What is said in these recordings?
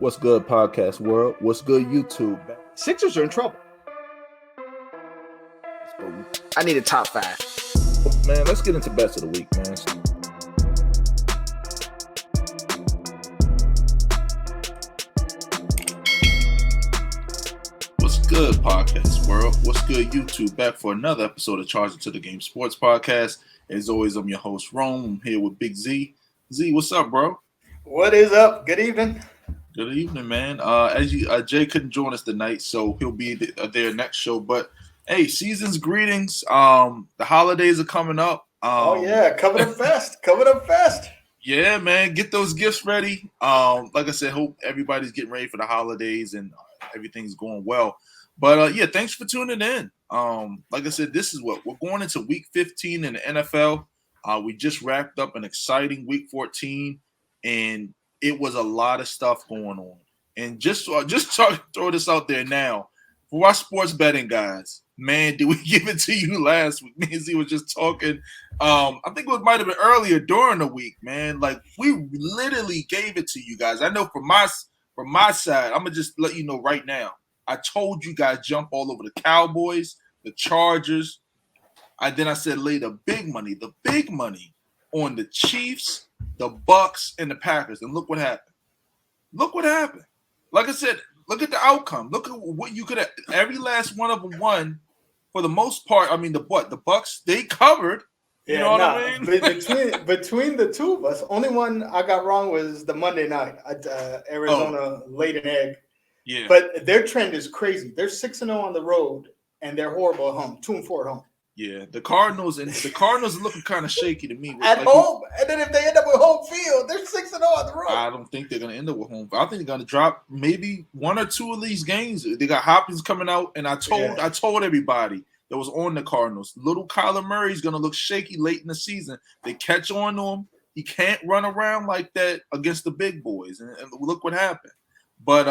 What's good, podcast world? What's good, YouTube? Sixers are in trouble. I need a top five. Man, let's get into best of the week, man. What's good, podcast world? What's good, YouTube? Back for another episode of Charging to the Game Sports Podcast. As always, I'm your host, Rome. I'm here with Big Z. Z, what's up, bro? What is up? Good evening. Good evening, man. Jay couldn't join us tonight, so he'll be there next show. But hey, season's greetings. The holidays are coming up. Coming up fast. Yeah, man, get those gifts ready. Like I said, hope everybody's getting ready for the holidays and everything's going well. But thanks for tuning in. Like I said, this is what we're going into week 15 in the NFL. We just wrapped up an exciting week 14, and it was a lot of stuff going on. And just throw this out there now. For our sports betting guys, man, did we give it to you last week? Me and Z was just talking. I think it might have been earlier during the week, man. Like, we literally gave it to you guys. I know from my side, I'm going to just let you know right now. I told you guys jump all over the Cowboys, the Chargers. I said lay the big money on the Chiefs, the Bucks, and the Packers. And look what happened. Like I said, look at the outcome. Look at what you could have. Every last one of them won for the most part. I mean, the Bucks, they covered. You know what I mean? between the two of us, only one I got wrong was the Monday night. Arizona laid an egg. Yeah. But their trend is crazy. They're 6-0 on the road, and they're horrible at home. 2-4 at home. Yeah, the Cardinals are looking kind of shaky to me. At home, and then if they end up with home field, they're 6-0 on the road. I don't think they're going to end up with home. I think they're going to drop maybe one or two of these games. They got Hopkins coming out, and I told everybody that was on the Cardinals, little Kyler Murray's going to look shaky late in the season. They catch on to him. He can't run around like that against the big boys, and look what happened. But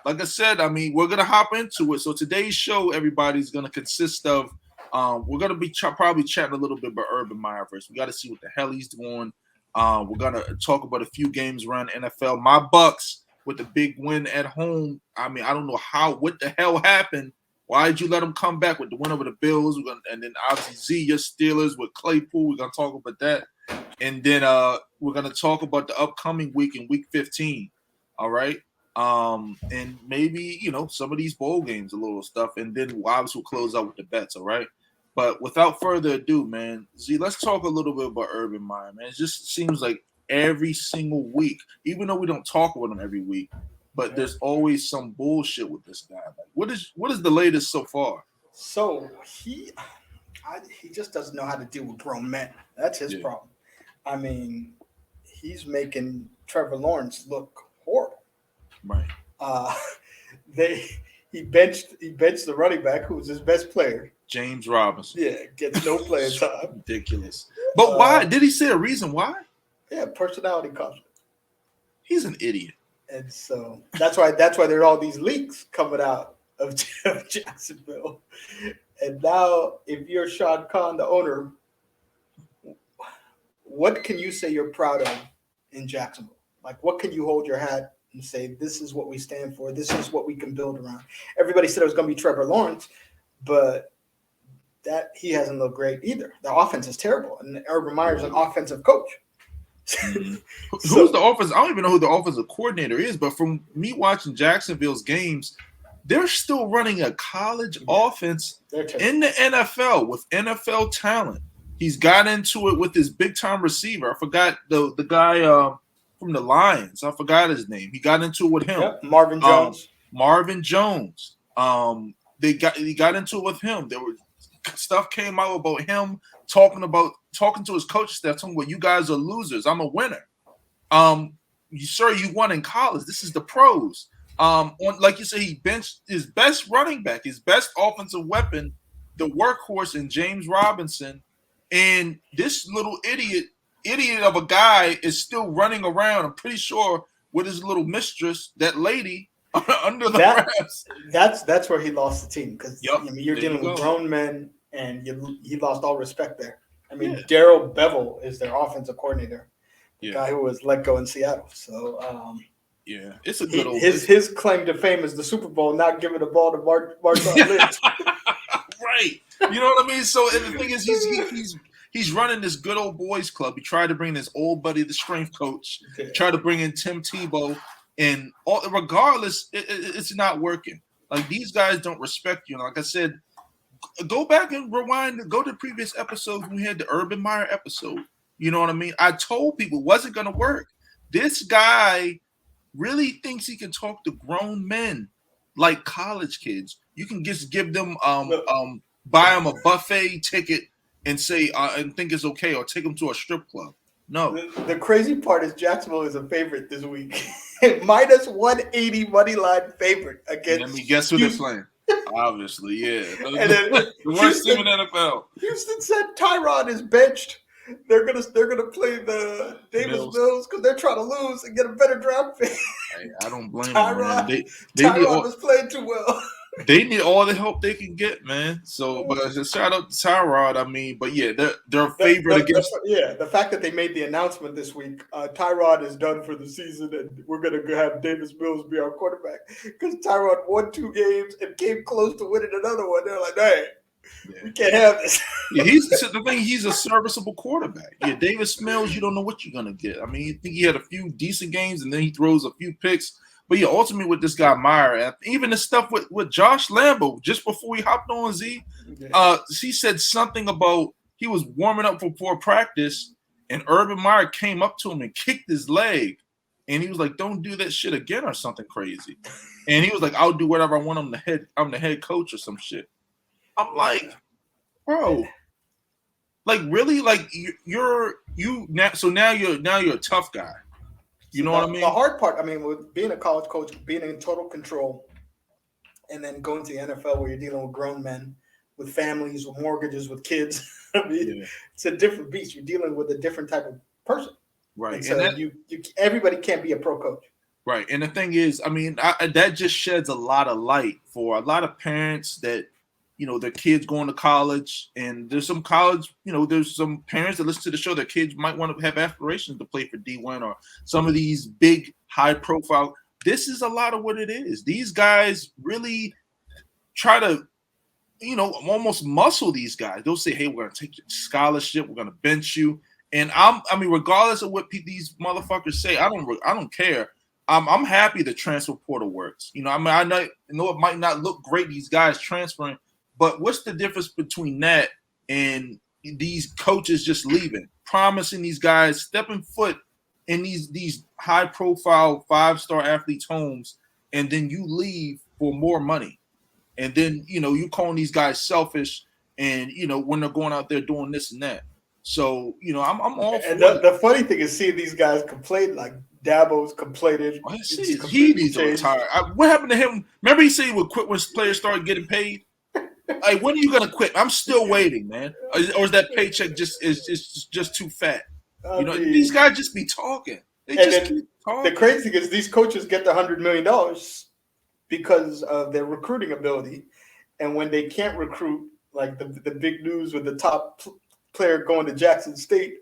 like I said, I mean, we're going to hop into it. So today's show, everybody's going to consist of we're going to be probably chatting a little bit about Urban Myer first. We got to see what the hell he's doing. We're going to talk about a few games around the NFL. My Bucks with the big win at home. I mean, I don't know what the hell happened. Why did you let them come back with the win over the Bills? And then obviously Z, your Steelers with Claypool. We're going to talk about that. And then we're going to talk about the upcoming week in week 15. All right. And maybe, some of these bowl games, a little stuff. And then obviously we'll close out with the bets. All right. But without further ado, man, Z, let's talk a little bit about Urban Myer, man. It just seems like every single week, even though we don't talk about him every week, but there's always some bullshit with this guy. Like, what is the latest so far? So he just doesn't know how to deal with grown men. That's his problem. I mean, he's making Trevor Lawrence look horrible. Right. He benched the running back who was his best player. James Robinson. Yeah, gets no playing time. Ridiculous. But why? Did he say a reason why? Yeah, personality conflict. He's an idiot. And so that's why there are all these leaks coming out of Jacksonville. And now, if you're Sean Khan, the owner, what can you say you're proud of in Jacksonville? Like, what can you hold your hat and say, this is what we stand for, this is what we can build around? Everybody said it was going to be Trevor Lawrence, but that he hasn't looked great either. The offense is terrible, and Urban Meyer's an offensive coach. Who's the offense? I don't even know who the offensive coordinator is, but from me watching Jacksonville's games, they're still running a college offense in the NFL with NFL talent. He's got into it with his big-time receiver. I forgot the guy from the Lions. I forgot his name. He got into it with him. Yep, Marvin Jones. He got into it with him. There was stuff came out about him talking to his coaching staff, talking about, you guys are losers. I'm a winner. You won in college. This is the pros. Like you say, he benched his best running back, his best offensive weapon, the workhorse in James Robinson, and this little idiot of a guy is still running around. I'm pretty sure with his little mistress, that lady under the refs. That's where he lost the team because you're dealing with grown men, and he lost all respect there. I mean, Darrell Bevel is their offensive coordinator, the guy who was let go in Seattle. So Yeah, it's a good old. His claim to fame is the Super Bowl, not giving the ball to Marshawn Lynch. Right. You know what I mean? So and the thing is, he's running this good old boys club. He tried to bring this old buddy, the strength coach. Yeah. Tried to bring in Tim Tebow, and regardless, it's not working. Like these guys don't respect you. Like I said, go back and rewind. Go to previous episodes. We had the Urban Myer episode. You know what I mean? I told people it wasn't going to work. This guy really thinks he can talk to grown men like college kids. You can just give them buy them a buffet ticket and say and think it's okay, or take them to a strip club. No. The crazy part is Jacksonville is a favorite this week. Minus 180 money line favorite against. Let me guess who they're playing. Obviously, yeah. And then the worst team in NFL. Houston said Tyrod is benched. They're gonna play the Davis Mills because they're trying to lose and get a better draft pick. I don't blame Tyrod. them, man. Tyrod was playing too well. They need all the help they can get, man. So, but just shout out to Tyrod. I mean, but yeah, they're a favorite against. The fact that they made the announcement this week, Tyrod is done for the season, and we're gonna have Davis Mills be our quarterback because Tyrod won 2 games and came close to winning another one. They're like, hey. Yeah. We can't have this. Yeah, he's a serviceable quarterback. Yeah, Davis Mills, you don't know what you're gonna get. I mean, you think he had a few decent games and then he throws a few picks. But yeah, ultimately with this guy Myer, even the stuff with Josh Lambo, just before he hopped on Z, he said something about he was warming up for practice, and Urban Myer came up to him and kicked his leg, and he was like, "Don't do that shit again," or something crazy. And he was like, "I'll do whatever I want. I'm the head coach or some shit." I'm like, bro, like really, like you're now. So now you're a tough guy. You know what I mean? The hard part, I mean, with being a college coach, being in total control, and then going to the NFL where you're dealing with grown men, with families, with mortgages, with kids. I mean, It's a different beast. You're dealing with a different type of person, right? And so everybody can't be a pro coach. Right. And the thing is, I mean, that just sheds a lot of light for a lot of parents that, you know, their kids going to college, and there's some college, you know, there's some parents that listen to the show, their kids might want to have aspirations to play for D1 or some of these big high profile. This is a lot of what it is. These guys really try to, you know, almost muscle these guys. They'll say, hey, we're going to take your scholarship. We're going to bench you. And I mean, regardless of what these motherfuckers say, I don't care. I'm happy the transfer portal works. You know, I mean, I know it might not look great, these guys transferring, but what's the difference between that and these coaches just leaving, promising these guys stepping foot in these high-profile 5-star athletes' homes, and then you leave for more money, and then you know you calling these guys selfish, and you know when they're going out there doing this and that. So you know I'm all. And the funny thing is seeing these guys complain, like Dabo's complaining. He needs to retire. What happened to him? Remember he said he would quit when players started getting paid. Hey, when are you gonna quit? I'm still waiting, man. Or is that paycheck just too fat? You know, these guys just be talking. They just keep talking. The crazy thing is these coaches get the $100 million because of their recruiting ability, and when they can't recruit, like the big news with the top player going to Jackson State,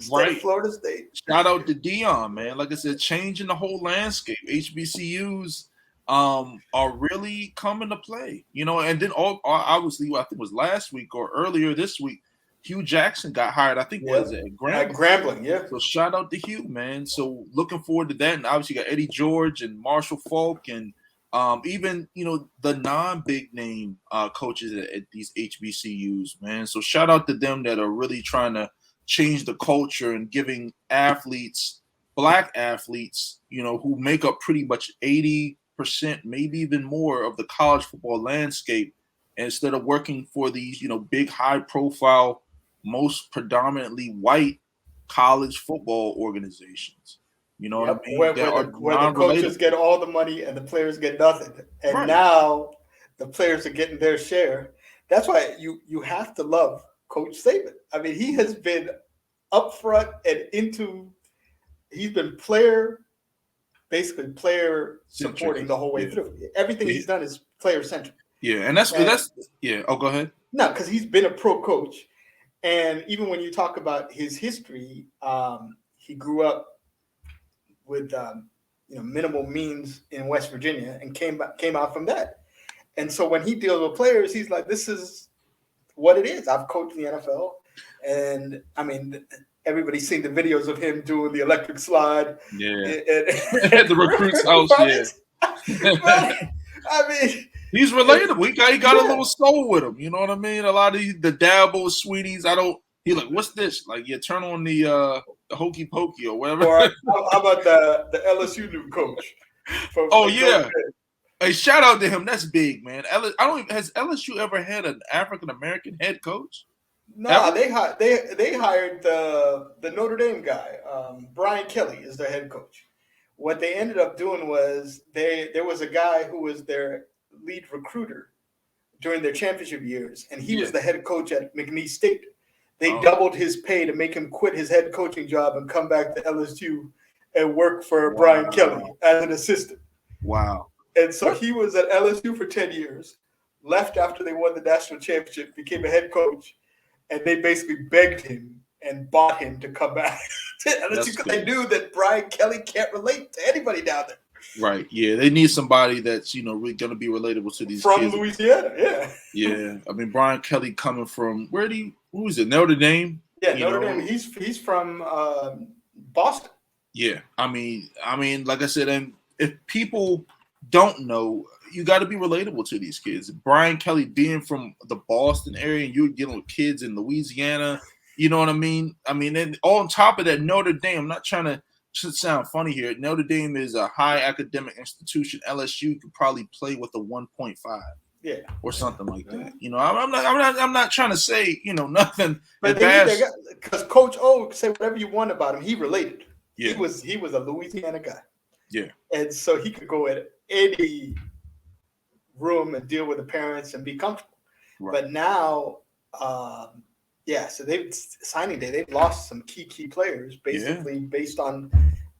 right? Florida State. Shout out to Dion, man. Like I said, changing the whole landscape. HBCUs. Are really coming to play, you know, and then obviously, I think it was last week or earlier this week, Hugh Jackson got hired. I think was it Grambling, yeah. So shout out to Hugh, man. So looking forward to that, and obviously you got Eddie George and Marshall Falk, and even you know the non-big name coaches at these HBCUs, man. So shout out to them that are really trying to change the culture and giving athletes, black athletes, you know, who make up pretty much 80%, maybe even more of the college football landscape, and instead of working for these, you know, big high profile, most predominantly white college football organizations. You know what I mean? Where the coaches get all the money and the players get nothing. And now the players are getting their share. That's why you have to love Coach Saban. I mean, he has been upfront and he's been player supporting the whole way through. Everything he's done is player centric. Yeah, and that's yeah. Oh, go ahead. No, because he's been a pro coach, and even when you talk about his history, he grew up with minimal means in West Virginia and came out from that. And so when he deals with players, he's like, this is what it is. I've coached in the NFL. And I mean, everybody's seen the videos of him doing the electric slide. Yeah. At the recruit's house, yeah. Right? I mean, he's relatable. He got a little soul with him. You know what I mean? A lot of the dabble sweeties. He's like, what's this? Like, you turn on the hokey pokey or whatever. Or how about the LSU new coach? Yeah. Hey, shout out to him. That's big, man. Has LSU ever had an African American head coach? No, they hired the Notre Dame guy. Brian Kelly is their head coach. What they ended up doing was there was a guy who was their lead recruiter during their championship years, and he was the head coach at McNeese State. They doubled his pay to make him quit his head coaching job and come back to LSU and work for Brian Kelly as an assistant. Wow. And so he was at LSU for 10 years, left after they won the national championship, became a head coach, and they basically begged him and bought him to come back to LSU because they knew that Brian Kelly can't relate to anybody down there. Right. Yeah. They need somebody that's, really going to be relatable to these from kids. Louisiana. Yeah. Yeah. I mean, Brian Kelly coming from who is it? Notre Dame? Yeah. Notre Dame. He's from Boston. Yeah. I mean, like I said, and if people don't know, you got to be relatable to these kids. Brian Kelly being from the Boston area and you're dealing with kids in Louisiana, you know what I mean? I mean, and on top of that, Notre Dame, I'm not trying to sound funny here. Notre Dame is a high academic institution. LSU could probably play with a 1.5. Yeah. Or something like that. I'm not trying to say, nothing. But because Coach O say whatever you want about him, he related. Yeah. He was a Louisiana guy. Yeah. And so he could go at any room and deal with the parents and be comfortable. Right. But now, so signing day, they've lost some key players basically based on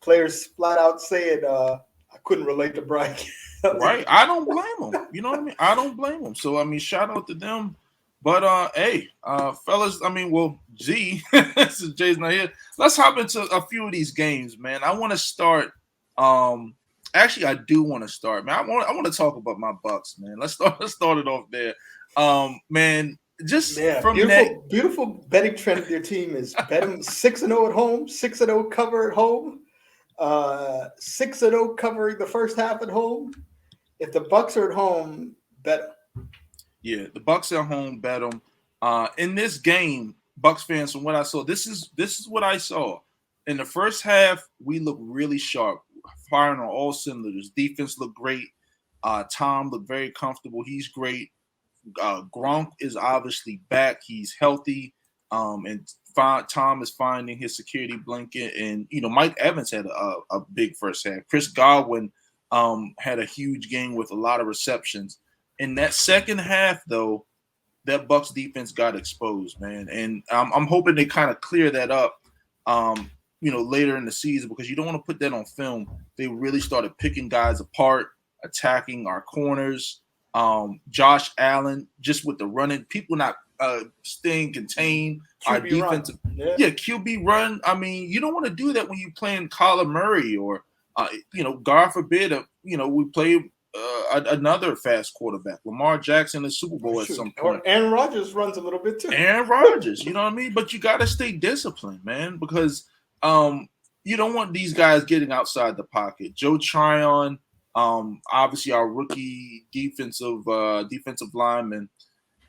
players flat out saying, I couldn't relate to Brian. Right. I don't blame them. You know what I mean? I don't blame them. So, I mean, shout out to them. But, hey, fellas, Z, since Jay's not here, let's hop into a few of these games, man. I want to start. Actually, I do want to start, man. I want to talk about my Bucks, man. Let's start it off there. Man, beautiful betting trend of your team is bet them 6-0 at home, 6-0 cover at home, 6-0 covering the first half at home. If the Bucks are at home, bet them. Yeah, the Bucks at home, bet them. In this game, Bucks fans, from what I saw, this is what I saw. In the first half, we looked really sharp, firing on all cylinders. Defense looked great. Tom looked very comfortable. He's great. Gronk is obviously back. He's healthy. And Tom is finding his security blanket. And, Mike Evans had a big first half. Chris Godwin had a huge game with a lot of receptions. In that second half, though, that Bucks defense got exposed, man. And I'm hoping they kind of clear that up, later in the season, because you don't want to put that on film. They really started picking guys apart, attacking our corners. Josh Allen, just with the running, people not staying contained. QB our defensive, QB run. I mean, you don't want to do that when you're playing Kyler Murray or, God forbid, we play another fast quarterback, Lamar Jackson, in the Super Bowl at some point. Or Aaron Rodgers runs a little bit too. Aaron Rodgers, you know what I mean? But you got to stay disciplined, man, because you don't want these guys getting outside the pocket. Joe Tryon, obviously our rookie defensive lineman,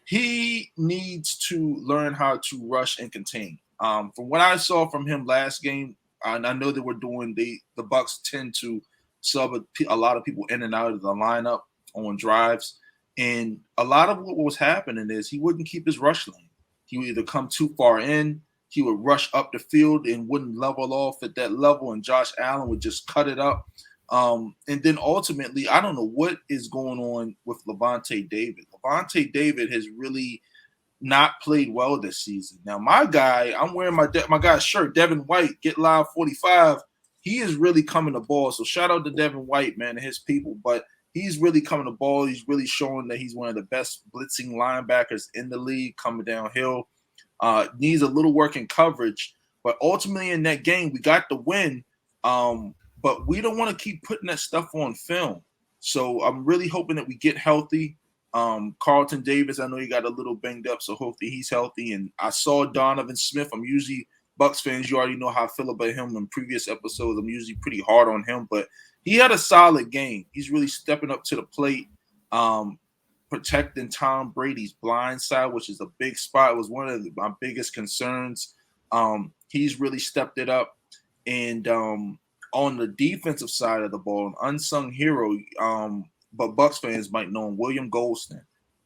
he needs to learn how to rush and contain. From what I saw from him last game, and I know that we're doing the Bucks tend to sub a lot of people in and out of the lineup on drives, and a lot of what was happening is he wouldn't keep his rush lane. He would either come too far in, he would rush up the field and wouldn't level off at that level, and Josh Allen would just cut it up. And then ultimately, I don't know what is going on with Levante David. Levante David has really not played well this season. Now, my guy, I'm wearing my guy's shirt, Devin White, Get Live 45. He is really coming to ball. So shout out to Devin White, man, and his people. But he's really coming to ball. He's really showing that he's one of the best blitzing linebackers in the league coming downhill. Needs a little work in coverage. But ultimately in that game, we got the win. but we don't want to keep putting that stuff on film. So I'm really hoping that we get healthy. Carlton Davis, I know he got a little banged up, so hopefully he's healthy. And I saw Donovan Smith. I'm usually Bucks fans. You already know how I feel about him in previous episodes. I'm usually pretty hard on him, but he had a solid game. He's really stepping up to the plate, protecting Tom Brady's blind side, which is a big spot. It was one of my biggest concerns. He's really stepped it up. And on the defensive side of the ball, an unsung hero, but Bucks fans might know him, William Goldston.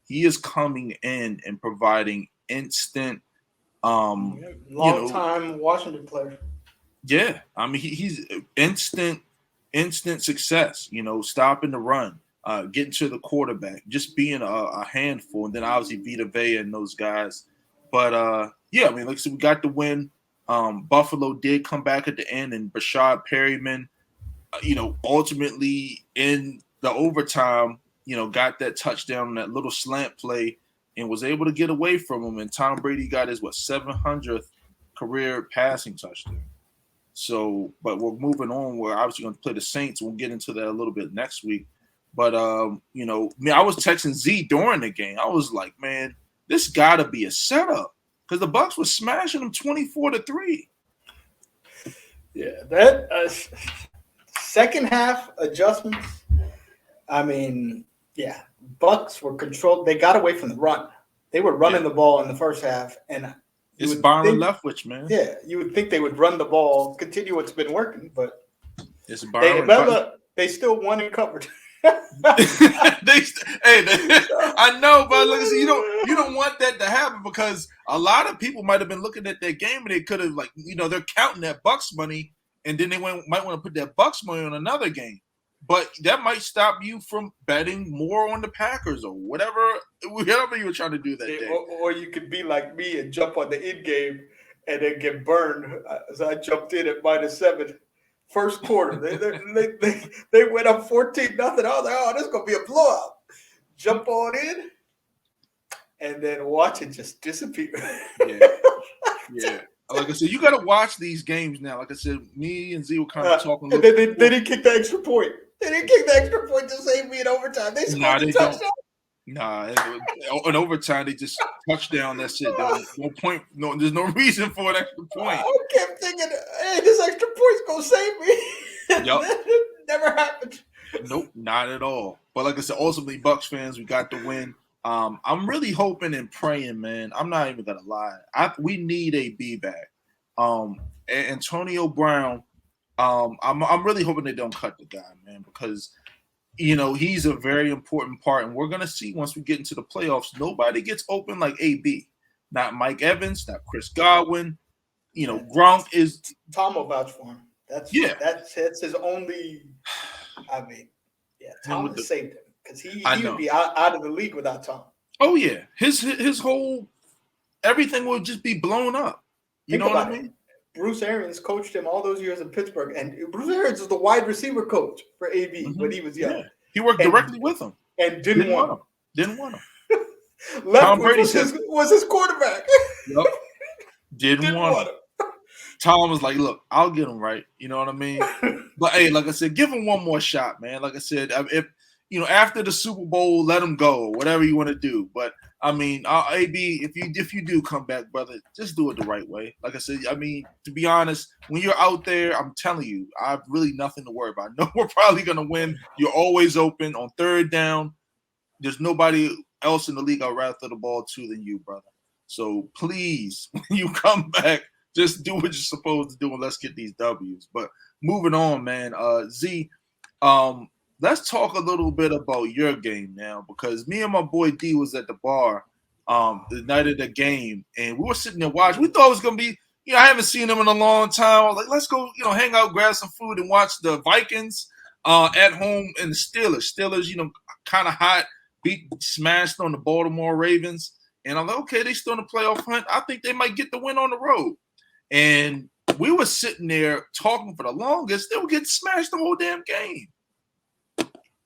He is coming in and providing instant, long-time Washington player. Yeah, I mean he's instant success. Stopping the run, getting to the quarterback, just being a handful, and then obviously Vita Vea and those guys. But yeah, I mean, like I said, we got the win. Buffalo did come back at the end, and Brashad Perryman, ultimately in the overtime, got that touchdown on that little slant play and was able to get away from him. And Tom Brady got his 700th career passing touchdown. So, but we're moving on. We're obviously going to play the Saints. We'll get into that a little bit next week. But I was texting Z during the game. I was like, man, this got to be a setup because the Bucks were smashing them 24-3. Yeah, that second half adjustments. I mean, yeah, Bucks were controlled. They got away from the run. They were running the ball in the first half, and it's Byron Leftwich, man. Yeah, you would think they would run the ball, continue what's been working, but it's Byron. They still won and covered. I know, but look, you don't want that to happen because a lot of people might have been looking at that game and they could have they're counting that Bucks money and then they might want to put that Bucks money on another game. But that might stop you from betting more on the Packers or whatever you were trying to do that day. Or you could be like me and jump on the in game and then get burned. So I jumped in at -7. First quarter, they went up 14-0. I was like, oh, this is gonna be a blowout. Jump on in, and then watch it just disappear. Yeah. Like I said, you got to watch these games now. Like I said, me and Z were kind of talking. And then they didn't kick the extra point. They didn't kick the extra point to save me in overtime. They scored a touchdown. In overtime, they just touchdown. That's it. No point. No, there's no reason for an extra point. I kept thinking, hey, this extra point's gonna save me. Yep. Never happened. Nope, not at all. But like I said, ultimately, Bucks fans, we got the win. I'm really hoping and praying, man. I'm not even gonna lie. We need a B back. Antonio Brown. I'm really hoping they don't cut the guy, man, because he's a very important part, and we're gonna see once we get into the playoffs. Nobody gets open like AB. Not Mike Evans, not Chris Godwin. Gronk is. Tom will vouch for him. That's his only. I mean, Tom has saved him because he would be out of the league without Tom. Oh yeah, his whole everything would just be blown up. You know what I mean? Bruce Arians coached him all those years in Pittsburgh, and Bruce Arians was the wide receiver coach for AB when he was young. Yeah. He worked directly with him and didn't want him. Didn't want him. Tom Brady was his quarterback. Yep. Didn't want him. Tom was like, look, I'll get him right. You know what I mean? But hey, like I said, give him one more shot, man. Like I said, if after the Super Bowl, let him go or whatever you want to do. But I mean, AB, if you do come back, brother, just do it the right way. Like I said, I mean, to be honest, when you're out there, I'm telling you, I have really nothing to worry about. I know we're probably gonna win. You're always open on third down. There's nobody else in the league I'd rather throw the ball to than you, brother. So please, when you come back, just do what you're supposed to do and let's get these W's. But moving on, man. Z, let's talk a little bit about your game now, because me and my boy D was at the bar the night of the game, and we were sitting there watching. We thought it was going to be, I haven't seen him in a long time. I was like, let's go, hang out, grab some food, and watch the Vikings at home and the Steelers. Steelers, kind of hot, smashed on the Baltimore Ravens. And I'm like, okay, they still in the playoff hunt. I think they might get the win on the road. And we were sitting there talking for the longest. They were getting smashed the whole damn game.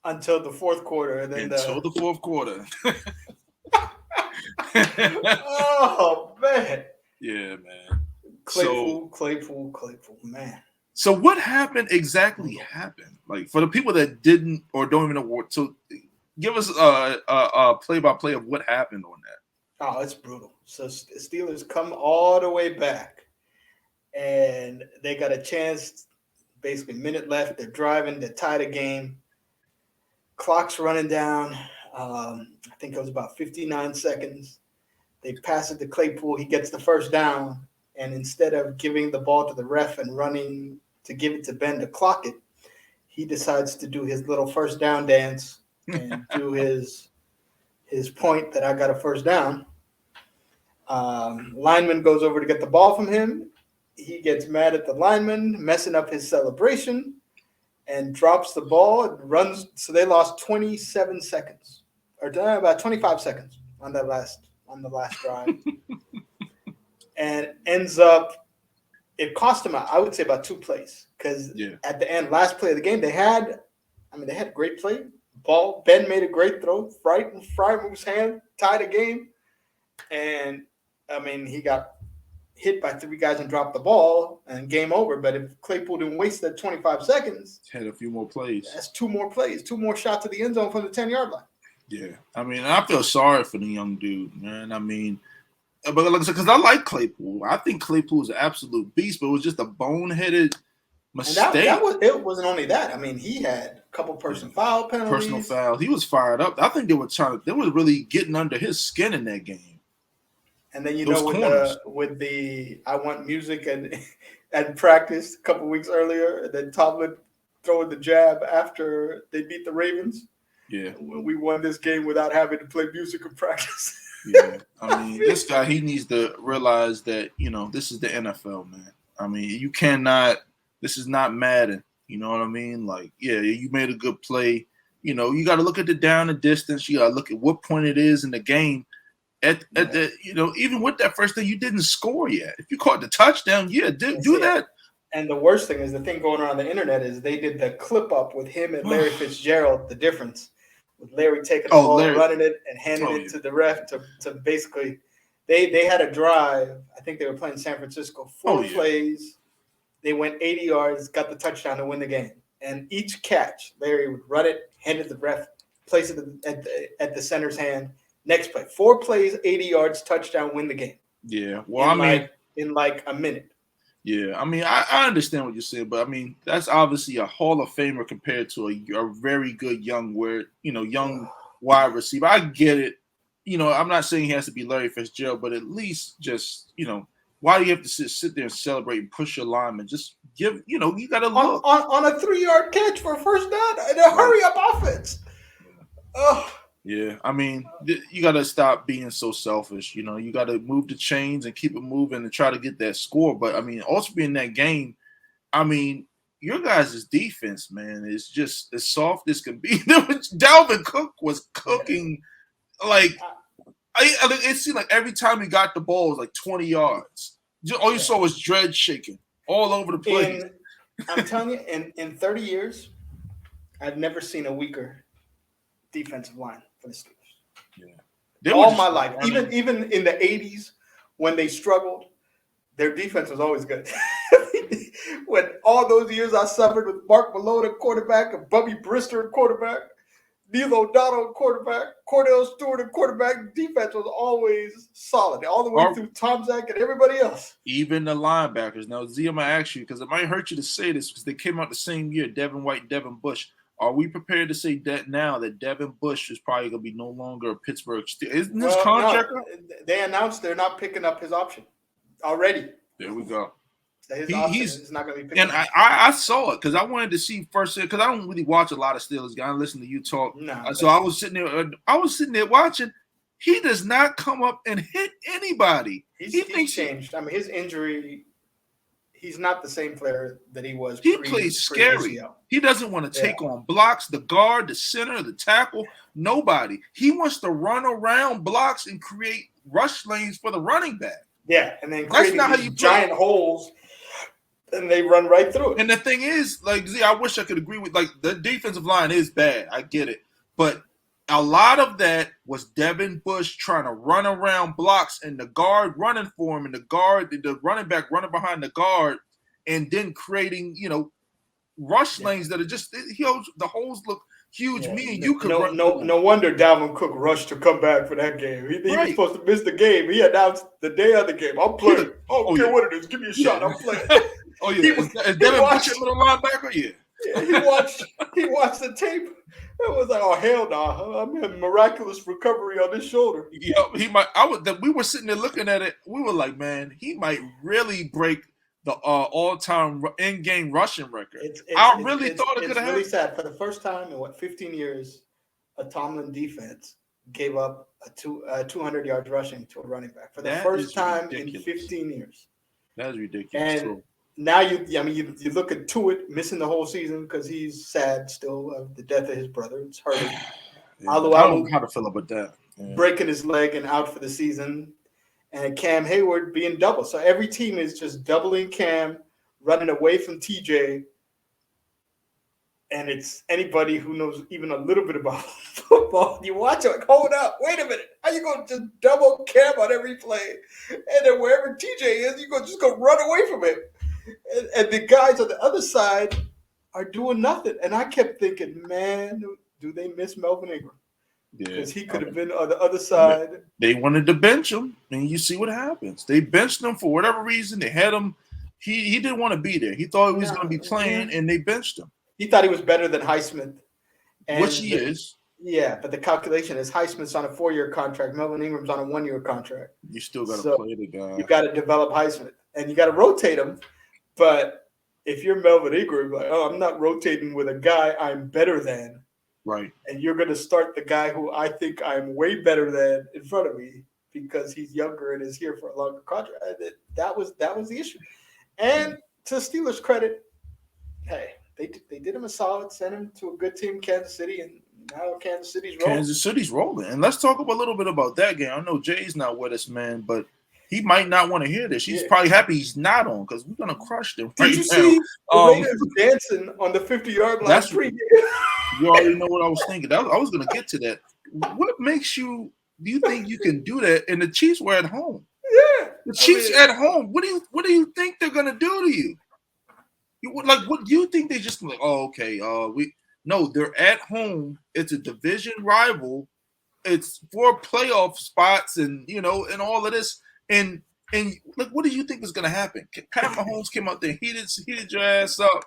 Until the fourth quarter. The fourth quarter. Oh, man. Yeah, man. Claypool, man. So what happened exactly happened? Like for the people that didn't or don't even know what, so give us a play-by-play of what happened on that. Oh, it's brutal. So Steelers come all the way back, and they got a chance. Basically, minute left. They're driving. They're tied a game. Clock's running down. I think it was about 59 seconds. They pass it to Claypool. He gets the first down. And instead of giving the ball to the ref and running to give it to Ben to clock it, he decides to do his little first down dance and do his point that I got a first down. Lineman goes over to get the ball from him. He gets mad at the lineman, messing up his celebration, and drops the ball and runs. So they lost 27 seconds, or about 25 seconds on the last drive, and ends up. It cost them, I would say, about 2 plays because at the end, last play of the game, they had a great play. Ball. Ben made a great throw right in Fryermuth's hand, tied the game, and he got hit by 3 guys and dropped the ball and game over. But if Claypool didn't waste that 25 seconds, had a few more plays. That's 2 more plays, 2 more shots to the end zone from the 10-yard line. Yeah, I feel sorry for the young dude, man. But like I said, because I like Claypool. I think Claypool is an absolute beast, but it was just a boneheaded mistake. It wasn't only that. He had a couple personal foul penalties. Personal foul. He was fired up. I think they were really getting under his skin in that game. And then with the I want music and practice a couple weeks earlier, and then Tomlin throwing the jab after they beat the Ravens. Yeah, we won this game without having to play music in practice. Yeah, this guy, he needs to realize that this is the NFL, man. You cannot. This is not Madden. You know what I mean? Like, yeah, you made a good play. You got to look at the down and distance. You got to look at what point it is in the game. Even with that first thing, you didn't score yet. If you caught the touchdown, do that. And the worst thing is the thing going around the internet is they did the clip up with him and Larry Fitzgerald. The difference with Larry taking the ball, running it, and handing it to the ref to basically they had a drive. I think they were playing San Francisco. 4 plays. They went 80 yards, got the touchdown to win the game. And each catch, Larry would run it, hand it to the ref, place it at the center's hand. Next play, 4 plays, 80 yards, touchdown, win the game. Yeah, well, in like a minute. Yeah, I understand what you're saying, but that's obviously a Hall of Famer compared to a very good young wide receiver. I get it. I'm not saying he has to be Larry Fitzgerald, but at least just why do you have to sit there and celebrate and push your lineman? Just give you got to look on a 3-yard catch for a first down and a hurry up offense. Oh. Yeah, you got to stop being so selfish. You got to move the chains and keep it moving and try to get that score. But, ultimately in that game, your guys' defense, man, is just as soft as can be. Dalvin Cook was cooking. Like, it seemed like every time he got the ball, it was like 20 yards. All you saw was dread shaking all over the place. I'm telling you, in 30 years, I've never seen a weaker defensive line for the Steelers. Yeah, all my life, even in the 80s when they struggled, their defense was always good. When all those years I suffered with Mark Malone at quarterback and Bubby Brister at quarterback, Neil O'Donnell at quarterback, Cordell Stewart at quarterback, defense was always solid all the way through Tom Zach and everybody else. Even the linebackers. Now, Z, I'm going to ask you because it might hurt you to say this because they came out the same year, Devin White and Devin Bush. Are we prepared to say that now that Devin Bush is probably going to be no longer a Pittsburgh Steelers? Isn't his contract? No. They announced they're not picking up his option already. There we go. His option is not going to be picked up. And I saw it because I wanted to see first because I don't really watch a lot of Steelers guys. I listen to you talk. So I was sitting there watching. He does not come up and hit anybody. He's changed. His injury. He's not the same player that he was. He plays scary. He doesn't want to take on blocks, the guard, the center, the tackle, nobody. He wants to run around blocks and create rush lanes for the running back. Yeah, and then creating these giant holes, and they run right through it. And the thing is, like, Z, I wish I could agree with, like, the defensive line is bad. I get it. But a lot of that was Devin Bush trying to run around blocks and the guard running for him and the running back running behind the guard. and then creating, rush lanes that are just the holes look huge. Me and you could run. No wonder Dalvin Cook rushed to come back for that game. He was supposed to miss the game. He announced the day of the game, I'm playing. I don't care what it is. Give me a shot. I'm playing. Oh yeah, is Devin Bush a little linebacker? Yeah. He watched the tape. It was like, oh hell no! I'm in miraculous recovery on this shoulder. Yeah, he might. We were sitting there looking at it. We were like, man, he might really break the all-time in-game rushing record. I really thought it could have happened. It's really sad. For the first time in 15 years, a Tomlin defense gave up 200 yards rushing to a running back for the first time in 15 years. That is ridiculous. And now you look at Tuitt missing the whole season because he's sad still of the death of his brother. It's hurting. Yeah, I don't know how to feel about that. Yeah. Breaking his leg and out for the season. And Cam Hayward being double. So every team is just doubling Cam, running away from TJ. And it's anybody who knows even a little bit about football. You watch it, like, hold up, wait a minute. How you going to just double Cam on every play? And then wherever TJ is, you're going to just go run away from him. And the guys on the other side are doing nothing. And I kept thinking, man, do they miss Melvin Ingram? Because he could have been on the other side. They wanted to bench him, and you see what happens. They benched him for whatever reason. They had him. He didn't want to be there. He thought he was going to be playing, and they benched him. He thought he was better than Highsmith. Which he is. Yeah, but the calculation is Highsmith's on a 4-year contract. Melvin Ingram's on a 1-year contract. You still got to play the guy. You got to develop Highsmith, and you got to rotate him. But if you're Melvin Ingram, like, oh, I'm not rotating with a guy I'm better than. Right. And you're going to start the guy who I think I'm way better than in front of me because he's younger and is here for a longer contract. That was the issue. And to Steelers' credit, hey, they did him a solid, sent him to a good team, Kansas City, and now Kansas City's rolling. Kansas City's rolling. And let's talk a little bit about that game. I know Jay's not with us, man, but he might not want to hear this. He's probably happy he's not on because we're going to crush them right now. Did you see the Raiders dancing on the 50-yard line? That's you already know what I was thinking. I was going to get to that. What makes you – do you think you can do that? And the Chiefs were at home. Yeah. The Chiefs at home. What do you think they're going to do to you? What do you think they just like, oh, okay, no, they're at home. It's a division rival. It's for playoff spots and, and all of this. And look, what do you think is going to happen? Pat Mahomes came out there, heated your ass up.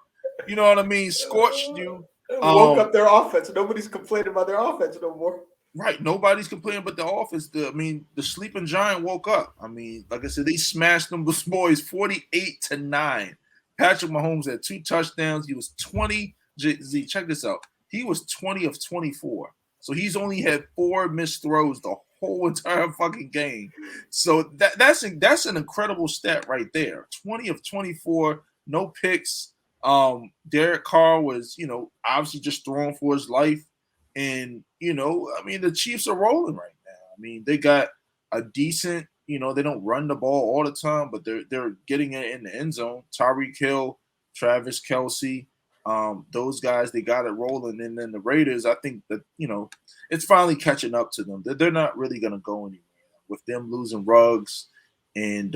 You know what I mean? Scorched you. Woke up their offense. Nobody's complaining about their offense no more. Right. Nobody's complaining about the offense. The sleeping giant woke up. I mean, like I said, they smashed them boys 48-9. Patrick Mahomes had 2 touchdowns. He was 20. Z, check this out. He was 20 of 24. So he's only had 4 missed throws the whole entire fucking game. So that's an incredible stat right there. 20 of 24, no picks. Derek Carr was, obviously just throwing for his life. And, the Chiefs are rolling right now. I mean, they got a decent, they don't run the ball all the time, but they're getting it in the end zone. Tyreek Hill, Travis Kelce, those guys, they got it rolling. And then the Raiders, I think that, it's finally catching up to them. They're not really going to go anywhere with them losing Ruggs and,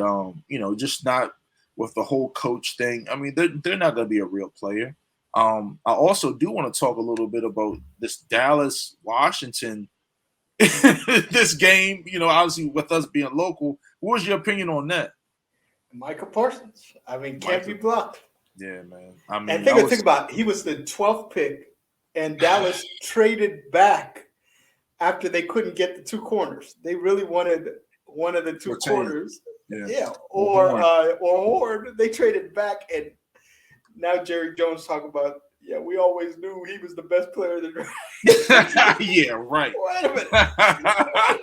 just not with the whole coach thing. I mean, they're not going to be a real player. I also do want to talk a little bit about this Dallas-Washington this game, obviously with us being local. What was your opinion on that? Michael Parsons. I mean, can't be blocked. Yeah, man. I mean, and think about it. He was the 12th pick, and Dallas traded back after they couldn't get the 2 corners. They really wanted one of the 2 corners. Yeah. Or Horn. They traded back, and now Jerry Jones talking about, we always knew he was the best player in the draft. Yeah, right. Wait a minute.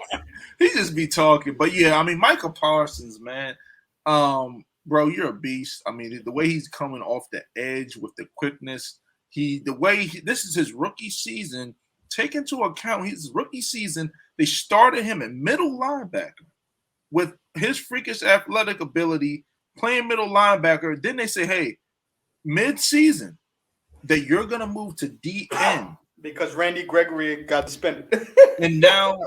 He just be talking. But, Michael Parsons, man, bro, you're a beast. I mean, the way he's coming off the edge with the quickness, this is his rookie season. Take into account his rookie season, they started him at middle linebacker with his freakish athletic ability, playing middle linebacker. Then they say, hey, mid-season, that you're going to move to DN. Because Randy Gregory got suspended. and now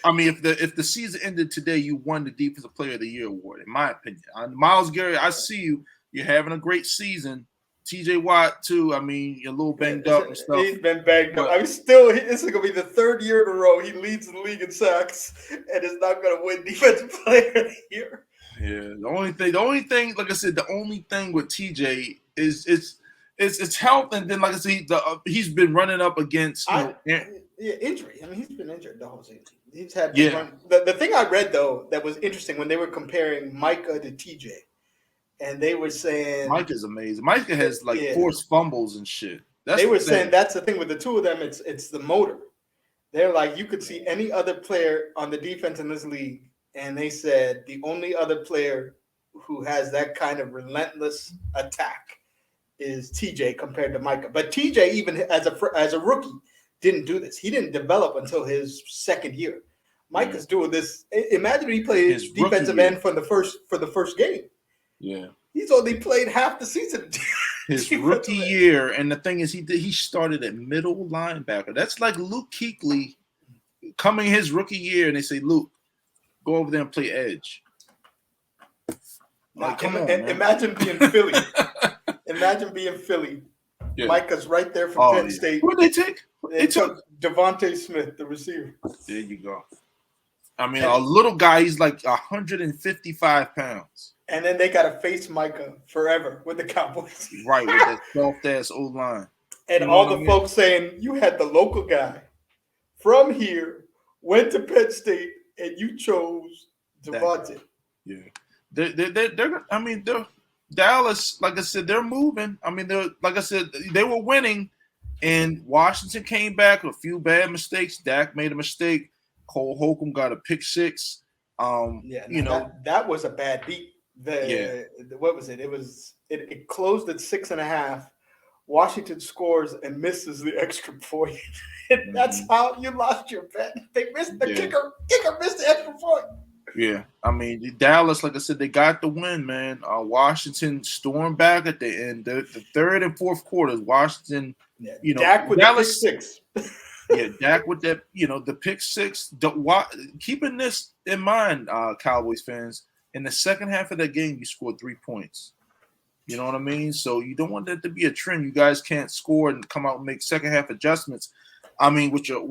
I mean, if the season ended today, you won the Defensive Player of the Year award, in my opinion. Miles Garrett, I see you. You're having a great season. T.J. Watt too. I mean, you're a little banged up and stuff. He's been banged up. I mean, still, this is gonna be the third year in a row he leads the league in sacks, and is not gonna win Defensive Player of the Year. Yeah, the only thing, like I said, the only thing with TJ is it's health, and then like I said, he's been running up against injury. I mean, he's been injured the whole season. He's had run. The thing I read though that was interesting when they were comparing Micah to TJ. And they were saying Micah's amazing. Micah has forced fumbles and shit. They were saying that's the thing with the two of them. It's the motor. They're like, you could see any other player on the defense in this league, and they said the only other player who has that kind of relentless attack is TJ compared to Micah. But TJ, even as a rookie, didn't do this. He didn't develop until his second year. Micah's doing this. Imagine he played his defensive end for the first game. Yeah, he's only played half the season. His rookie year, and the thing is, he started at middle linebacker. That's like Luke Kuechly coming his rookie year, and they say, "Luke, go over there and play edge." Like, come on, imagine being Philly. Imagine being Philly. Yeah. Micah's right there from Penn State. What did they take? They took Devontae Smith, the receiver. There you go. I mean, a little guy. He's like 155 pounds. And then they got to face Micah forever with the Cowboys. Right, with that soft-ass O-line. And all the folks saying, you had the local guy from here, went to Penn State, and you chose Devontae. Yeah. They're Dallas, like I said, they're moving. I mean, they were winning, and Washington came back with a few bad mistakes. Dak made a mistake. Cole Holcomb got a pick six. That was a bad beat. What was it? It closed at 6.5. Washington scores and misses the extra point. That's how you lost your bet. They missed the kicker. Kicker missed the extra point. Yeah, I mean Dallas, like I said, they got the win, man. Washington stormed back at the end. The third and fourth quarters, Washington. Dak with Dallas, the pick six. Dak with that. The pick six. Keeping this in mind, Cowboys fans. In the second half of that game, you scored 3 points. You know what I mean? So you don't want that to be a trend. You guys can't score and come out and make second half adjustments. I mean, with your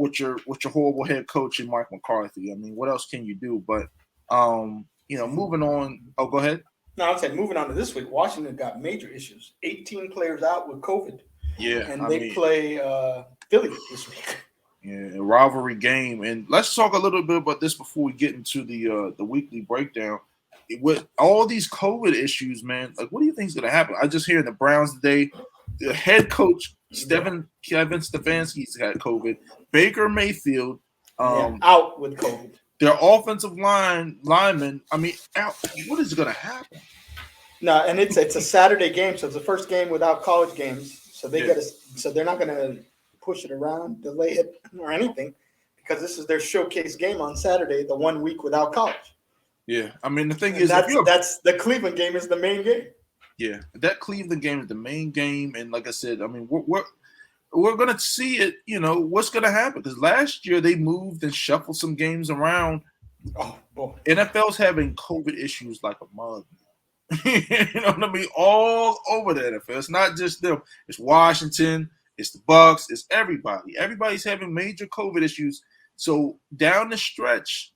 horrible head coach and Mike McCarthy. I mean, what else can you do? But moving on. Oh, go ahead. No, I'm saying moving on to this week. Washington got major issues. 18 players out with COVID. Yeah, and they play Philly this week. Yeah, a rivalry game. And let's talk a little bit about this before we get into the weekly breakdown. With all these COVID issues, man, like, what do you think is going to happen? I just hear in the Browns today, the head coach Kevin Stefanski's had COVID. Baker Mayfield out with COVID. Their offensive linemen. I mean, what is going to happen? No, and it's a Saturday game, so it's the first game without college games. So they're not going to push it around, delay it, or anything, because this is their showcase game on Saturday, the 1 week without college. Yeah, I mean the thing is, that's the Cleveland game is the main game. Yeah, that Cleveland game is the main game, and like I said, I mean we're gonna see it. What's gonna happen, because last year they moved and shuffled some games around. Oh boy, NFL's having COVID issues like a mug. You know what I mean? All over the NFL. It's not just them. It's Washington. It's the Bucks. It's everybody. Everybody's having major COVID issues. So down the stretch,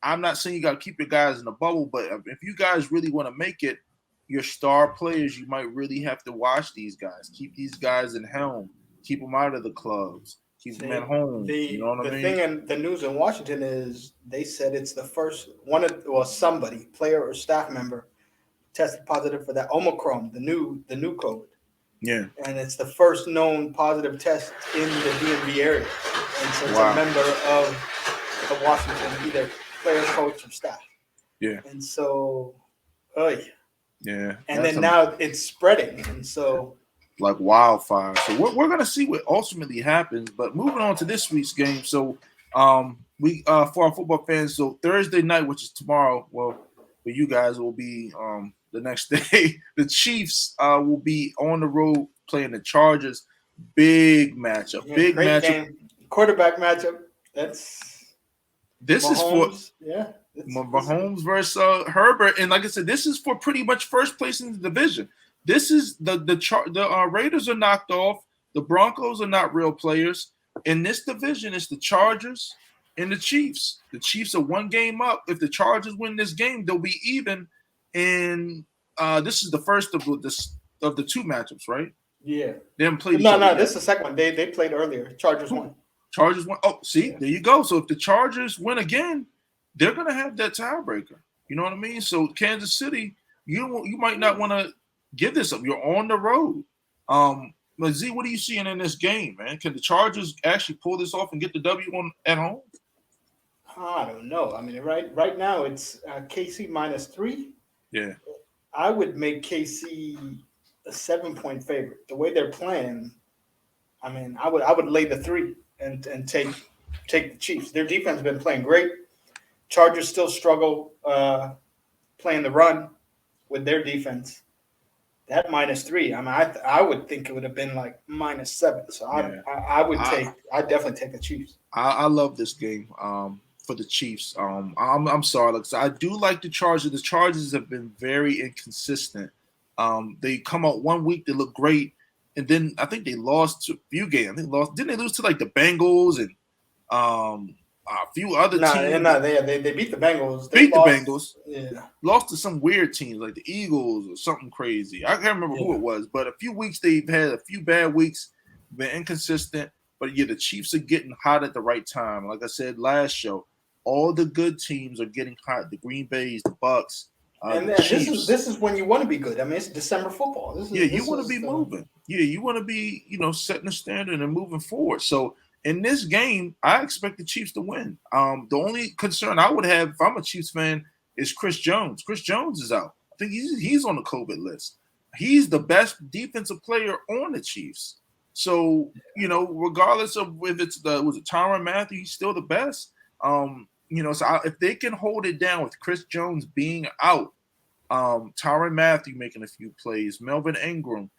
I'm not saying you got to keep your guys in the bubble, but if you guys really want to make it, your star players, you might really have to watch these guys. Keep these guys in helm. Keep them out of the clubs. Keep them at home. You know what I mean? The thing in the news in Washington is they said it's the first somebody, player or staff member, tested positive for that Omicron, the new COVID. Yeah. And it's the first known positive test in the DMV area. And so it's a member of Washington, either player, coach, or staff. Yeah. And so, yeah. And then now it's spreading. And so, like wildfire. So we're going to see what ultimately happens. But moving on to this week's game. So we for our football fans, so Thursday night, which is tomorrow, well, for you guys, it will be the next day. The Chiefs will be on the road playing the Chargers. Big matchup. Game. Quarterback matchup. This Mahomes, is for Mahomes versus Herbert, and like I said, this is for pretty much first place in the division. This is the Raiders are knocked off. The Broncos are not real players. In this division, it's the Chargers and the Chiefs. The Chiefs are one game up. If the Chargers win this game, they'll be even. And this is the first of the two matchups, right? Yeah. They haven't played. No, this is the second one. They played earlier. Chargers won. Chargers won. Oh, see, there you go. So if the Chargers win again, they're gonna have that tiebreaker. You know what I mean? So Kansas City, you might not want to give this up. You're on the road. But Z, what are you seeing in this game, man? Can the Chargers actually pull this off and get the W at home? I don't know. I mean, right now it's KC -3. Yeah. I would make KC a 7-point favorite. The way they're playing, I mean, I would lay the 3 and take the Chiefs. Their defense has been playing great. Chargers still struggle playing the run with their defense. That -3, I mean, I would think it would have been like -7. So I'd definitely take the Chiefs. I love this game for the Chiefs. I'm sorry, because I do like the Chargers. The Chargers have been very inconsistent. They come out one week, they look great, and then I think they lost to a few games. Didn't they lose to like the Bengals and a few other teams? No, they beat the Bengals. The Bengals. Yeah. Lost to some weird teams like the Eagles or something crazy. I can't remember who it was, but a few weeks they've had a few bad weeks, been inconsistent. But yeah, the Chiefs are getting hot at the right time. Like I said last show, all the good teams are getting hot. The Green Bays, the Bucks. And this is when you want to be good. I mean, it's December football. You want to be moving. Yeah, you want to be, setting the standard and moving forward. So in this game, I expect the Chiefs to win. The only concern I would have if I'm a Chiefs fan is Chris Jones. Chris Jones is out. I think he's on the COVID list. He's the best defensive player on the Chiefs. So, regardless of if it's Tyrann Mathieu, he's still the best. If they can hold it down with Chris Jones being out, Tyrann Mathieu making a few plays, Melvin Ingram,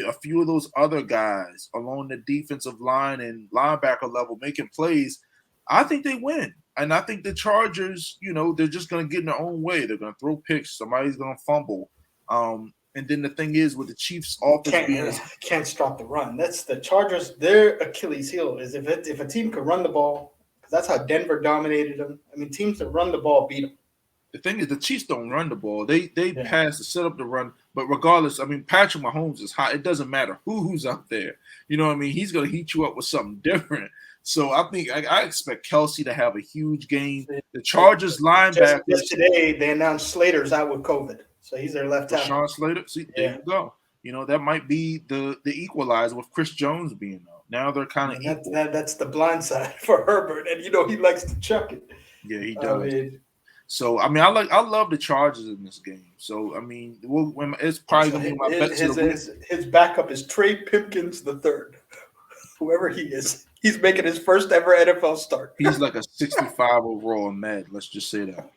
a few of those other guys along the defensive line and linebacker level making plays, I think they win. And I think the Chargers, they're just going to get in their own way. They're going to throw picks. Somebody's going to fumble. And then the thing is with the Chiefs' offense can't stop the run. That's the Chargers. Their Achilles heel is if a team can run the ball, because that's how Denver dominated them. I mean, teams that run the ball beat them. The thing is, the Chiefs don't run the ball. They pass to set up the run. But regardless, I mean, Patrick Mahomes is hot. It doesn't matter who's out there. You know what I mean? He's going to heat you up with something different. So I think I expect Kelsey to have a huge game. The Chargers linebackers. Just today, they announced Slater's out with COVID. So he's their left tackle. Sean Slater. See, there you go. That might be the equalizer with Chris Jones being out. Now they're kind of equal. That's the blind side for Herbert. And, he likes to chuck it. Yeah, he does. So I mean, I love the Chargers in this game. So I mean, it's probably gonna be my bet. His backup is Trey Pipkins III, whoever he is. He's making his first ever NFL start. He's like a 65 overall in Mad. Let's just say that.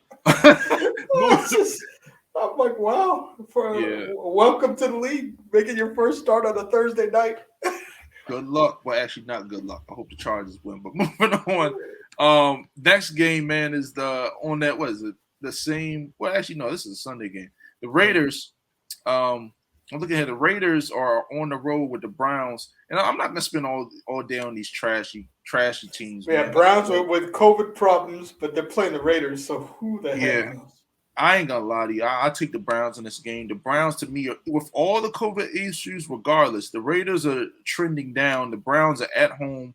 I'm like, wow! Welcome to the league, making your first start on a Thursday night. Good luck. Well, actually, not good luck. I hope the Chargers win. But moving on. Next game, man, is the same? Well, actually, no, this is a Sunday game. The Raiders, I'm looking at the Raiders are on the road with the Browns. And I'm not going to spend all day on these trashy teams. Yeah, man. Browns with COVID problems, but they're playing the Raiders, so who the hell knows? I ain't going to lie to you. I take the Browns in this game. The Browns, to me, with all the COVID issues, regardless, the Raiders are trending down. The Browns are at home.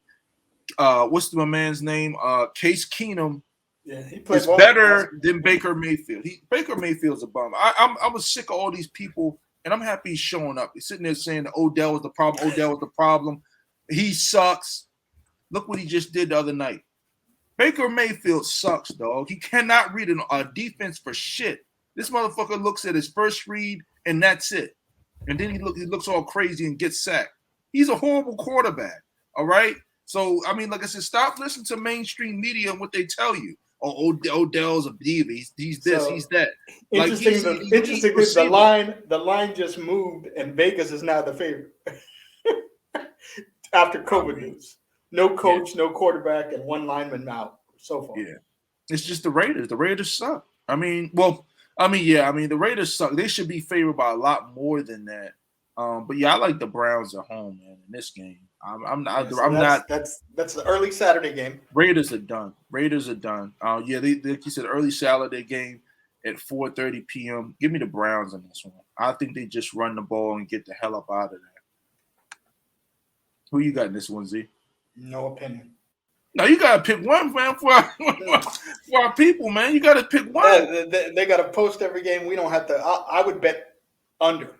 What's my man's name? Case Keenum is better than Baker Mayfield. Baker Mayfield's a bum. I was sick of all these people, and I'm happy he's showing up. He's sitting there saying that Odell was the problem. He sucks. Look what he just did the other night. Baker Mayfield sucks, dog. He cannot read a defense for shit. This motherfucker looks at his first read, and that's it. And then he looks all crazy and gets sacked. He's a horrible quarterback, all right? So, I mean, like I said, stop listening to mainstream media and what they tell you. Oh, Odell's a diva. He's this, he's that. Interesting. The line just moved, and Vegas is now the favorite after COVID news. No coach, no quarterback, and one lineman out so far. Yeah. It's just the Raiders. The Raiders suck. The Raiders suck. They should be favored by a lot more than that. But yeah, I like the Browns at home, man. In this game, That's the early Saturday game. Raiders are done. They like you said, early Saturday game at 4:30 p.m. Give me the Browns in this one. I think they just run the ball and get the hell up out of there. Who you got in this one, Z? No opinion. No, you gotta pick one, man, for our people, man. You gotta pick one. They gotta post every game. We don't have to. I would bet under.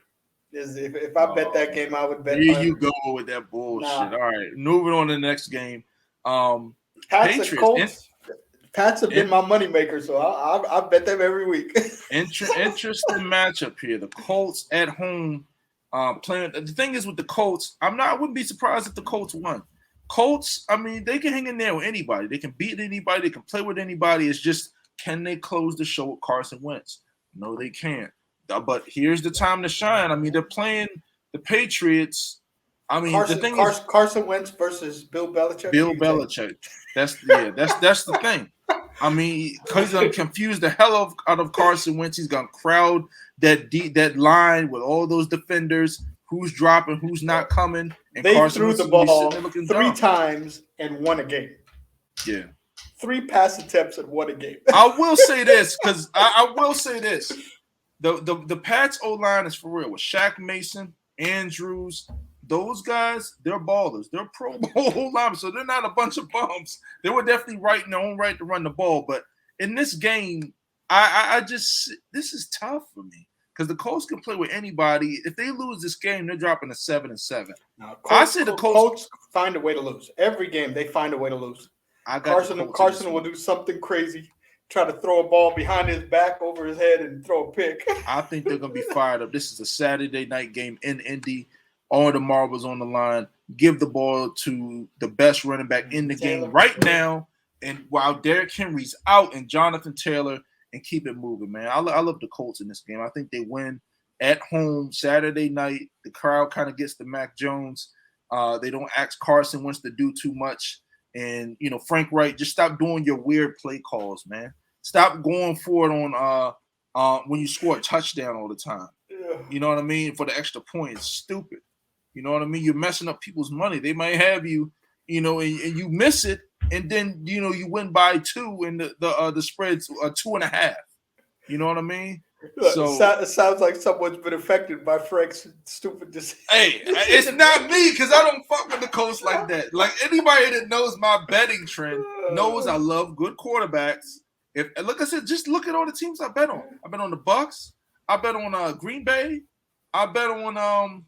If I bet that game, I would bet. Here under. You go with that bullshit. Nah. All right, moving on to the next game. Pats and Colts. Pats have been my moneymaker, so I bet them every week. Interesting matchup here. The Colts at home playing. The thing is with the Colts, I wouldn't be surprised if the Colts won. Colts, they can hang in there with anybody. They can beat anybody. They can play with anybody. It's just, can they close the show with Carson Wentz? No, they can't. But here's the time to shine. They're playing the Patriots. Carson Wentz versus Bill Belichick. Bill Belichick. That's the thing. Because he's gonna confuse the hell out of Carson Wentz. He's gonna crowd that line with all those defenders. Who's dropping? Who's not coming? And they Carson threw Wentz the ball 3 times and won a game. Yeah. 3 pass attempts and won a game. I will say this because I will say this. The Pats O-line is for real with Shaq Mason, Andrews. Those guys, they're ballers. They're Pro Bowl linemen, so they're not a bunch of bums. They were definitely right in their own right to run the ball. But in this game, this is tough for me because the Colts can play with anybody. If they lose this game, they're dropping to 7-7. No, I say the Colts find a way to lose. Every game, they find a way to lose. Carson will do something crazy. Try to throw a ball behind his back over his head and throw a pick. I think they're going to be fired up. This is a Saturday night game in Indy. All the marbles on the line. Give the ball to the best running back in the game right now. And while Derrick Henry's out and Jonathan Taylor, and keep it moving, man. I love the Colts in this game. I think they win at home Saturday night. The crowd kind of gets to Mac Jones. They don't ask Carson Wentz to do too much. And, Frank Wright, just stop doing your weird play calls, man. Stop going for it on when you score a touchdown all the time. Yeah. You know what I mean? For the extra point. It's stupid. You know what I mean? You're messing up people's money. They might have you, and you miss it, and then, you win by 2, and the spread's 2.5. You know what I mean? So it sounds like someone's been affected by Frank's stupid decision. Hey, it's not me because I don't fuck with the Colts like that. Like anybody that knows my betting trend knows I love good quarterbacks. Like I said, just look at all the teams I bet on. I bet on the Bucks. I bet on Green Bay. I bet on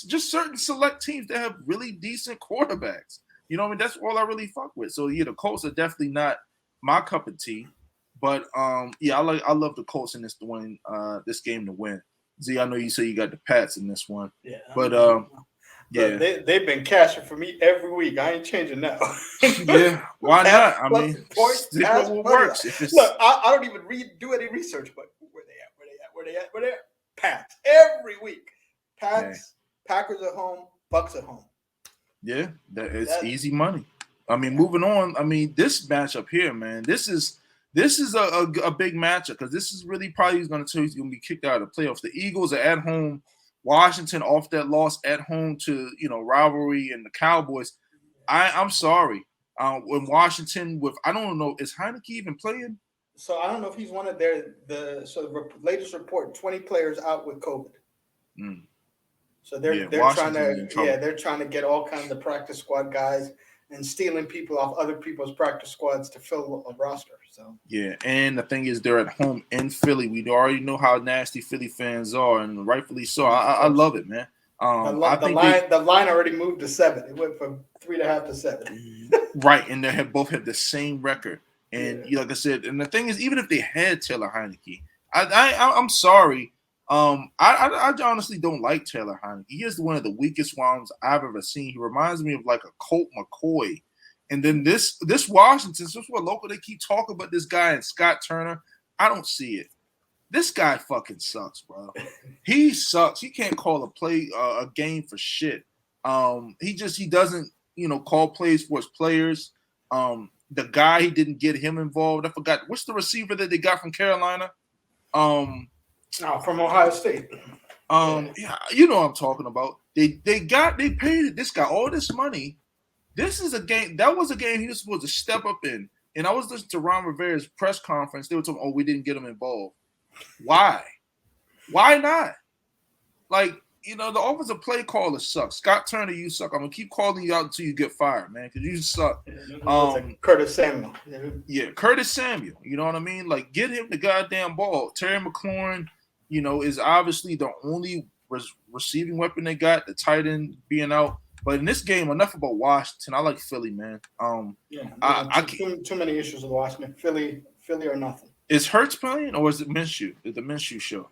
just certain select teams that have really decent quarterbacks. You know what I mean? That's all I really fuck with. So yeah, the Colts are definitely not my cup of tea. But I love the Colts in this to win this game to win. Z, I know you say you got the Pats in this one. Yeah. But yeah. They've been cashing for me every week. I ain't changing now. Yeah. Why not? I mean, stick with what works. Look, I don't even do any research, but where they at? Pats. Every week. Pats, Packers at home, Bucks at home. Yeah, it's easy money. I mean, moving on. I mean, this matchup here, man, this is a big matchup because this is really probably going to tell you he's going to be kicked out of the playoffs. The Eagles are at home. Washington off that loss at home to rivalry and the Cowboys. I'm sorry. When Washington I don't know, is Heineke even playing? So I don't know if he's one of the latest report 20 players out with COVID. Mm. So they're trying to get all kinds of practice squad guys and stealing people off other people's practice squads to fill a roster. So yeah, and the thing is, they're at home in Philly. We already know how nasty Philly fans are, and rightfully so. I love it, man. The line already moved to 7. It went from 3.5 to 7. Right, and they both have the same record. And like I said, and the thing is, even if they had Taylor Heineke, I'm sorry. I honestly don't like Taylor Heineke. He is one of the weakest ones I've ever seen. He reminds me of like a Colt McCoy. And then this Washington, since we're local, they keep talking about this guy and Scott Turner. I don't see it. This guy fucking sucks, bro. He sucks. He can't call a game for shit. He doesn't call plays for his players. The guy, he didn't get him involved. I forgot what's the receiver that they got from Carolina. From Ohio State. Yeah, you know what I'm talking about. They paid this guy all this money. This is a game. That was a game he was supposed to step up in. And I was listening to Ron Rivera's press conference. They were talking, we didn't get him involved. Why? Why not? Like, the offensive play caller sucks. Scott Turner, you suck. I'm gonna keep calling you out until you get fired, man, because you suck. Like Curtis Samuel. Yeah, Curtis Samuel. You know what I mean? Like, get him the goddamn ball. Terry McLaurin, is obviously the only receiving weapon they got. The tight end being out. But in this game, enough about Washington. I like Philly, man. Too many issues with Washington. Philly or nothing. Is Hurts playing or is it Minshew? Is the Minshew show?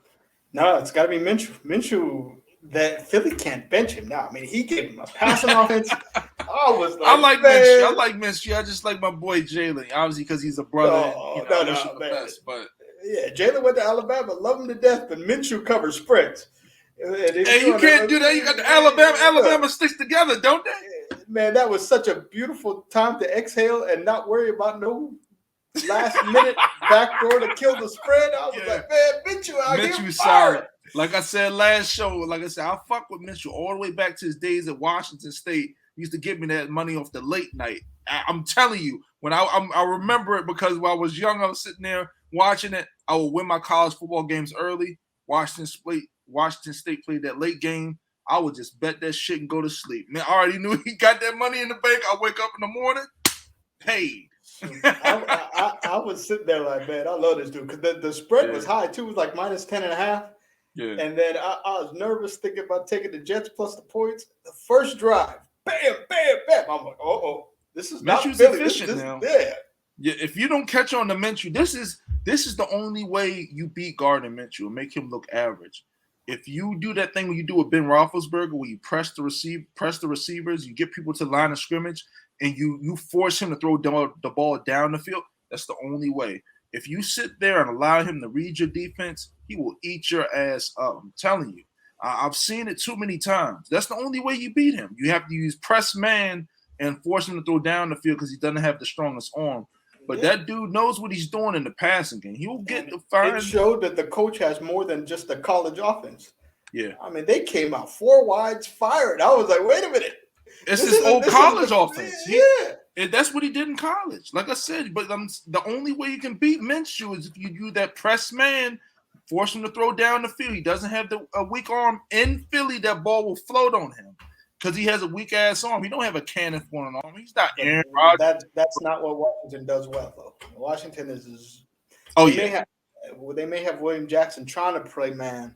No, it's got to be Minshew. Minshew, that Philly can't bench him now. I mean, he gave him a passing offense. I like Minshew. I like Minshew. I just like my boy Jalen, obviously because he's a brother. But yeah, Jalen went to Alabama. Love him to death, but Minshew covers spreads. Hey, you can't do that. You got the Alabama sticks together, don't they? Man, that was such a beautiful time to exhale and not worry about no last minute backdoor to kill the spread. I was like, man, Minshew out here. Minshew solid. Like I said last show, I fuck with Minshew all the way back to his days at Washington State. He used to give me that money off the late night. I'm telling you, when I remember it because when I was young, I was sitting there watching it. I would win my college football games early. Washington State played that late game. I would just bet that shit and go to sleep. Man, I already knew he got that money in the bank. I wake up in the morning, paid. I was sitting there like, man, I love this dude because the spread was high too. It was like minus 10.5. Yeah. And then I was nervous thinking about taking the Jets plus the points. The first drive, bam, bam, bam. I'm like, this is not Philly. Efficient now. Yeah, if you don't catch on to Minshew, this is the only way you beat Gardner Minshew and make him look average. If you do that thing when you do with Ben Roethlisberger, where you press the receivers, you get people to the line of scrimmage, and you force him to throw the ball down the field, that's the only way. If you sit there and allow him to read your defense, he will eat your ass up. I'm telling you. I've seen it too many times. That's the only way you beat him. You have to use press man and force him to throw down the field because he doesn't have the strongest arm. But that dude knows what he's doing in the passing game. He will get the fire. It showed that the coach has more than just a college offense. Yeah. I mean, they came out 4 wides fired. I was like, wait a minute. It's his old college offense. Yeah. That's what he did in college. Like I said, but the only way you can beat Minshew is if you do that press man, force him to throw down the field. He doesn't have a weak arm in Philly. That ball will float on him. Because he has a weak-ass arm. He don't have a cannon for an arm. He's not Aaron Rodgers. That's not what Washington does well, though. Washington is they may have William Jackson trying to play man,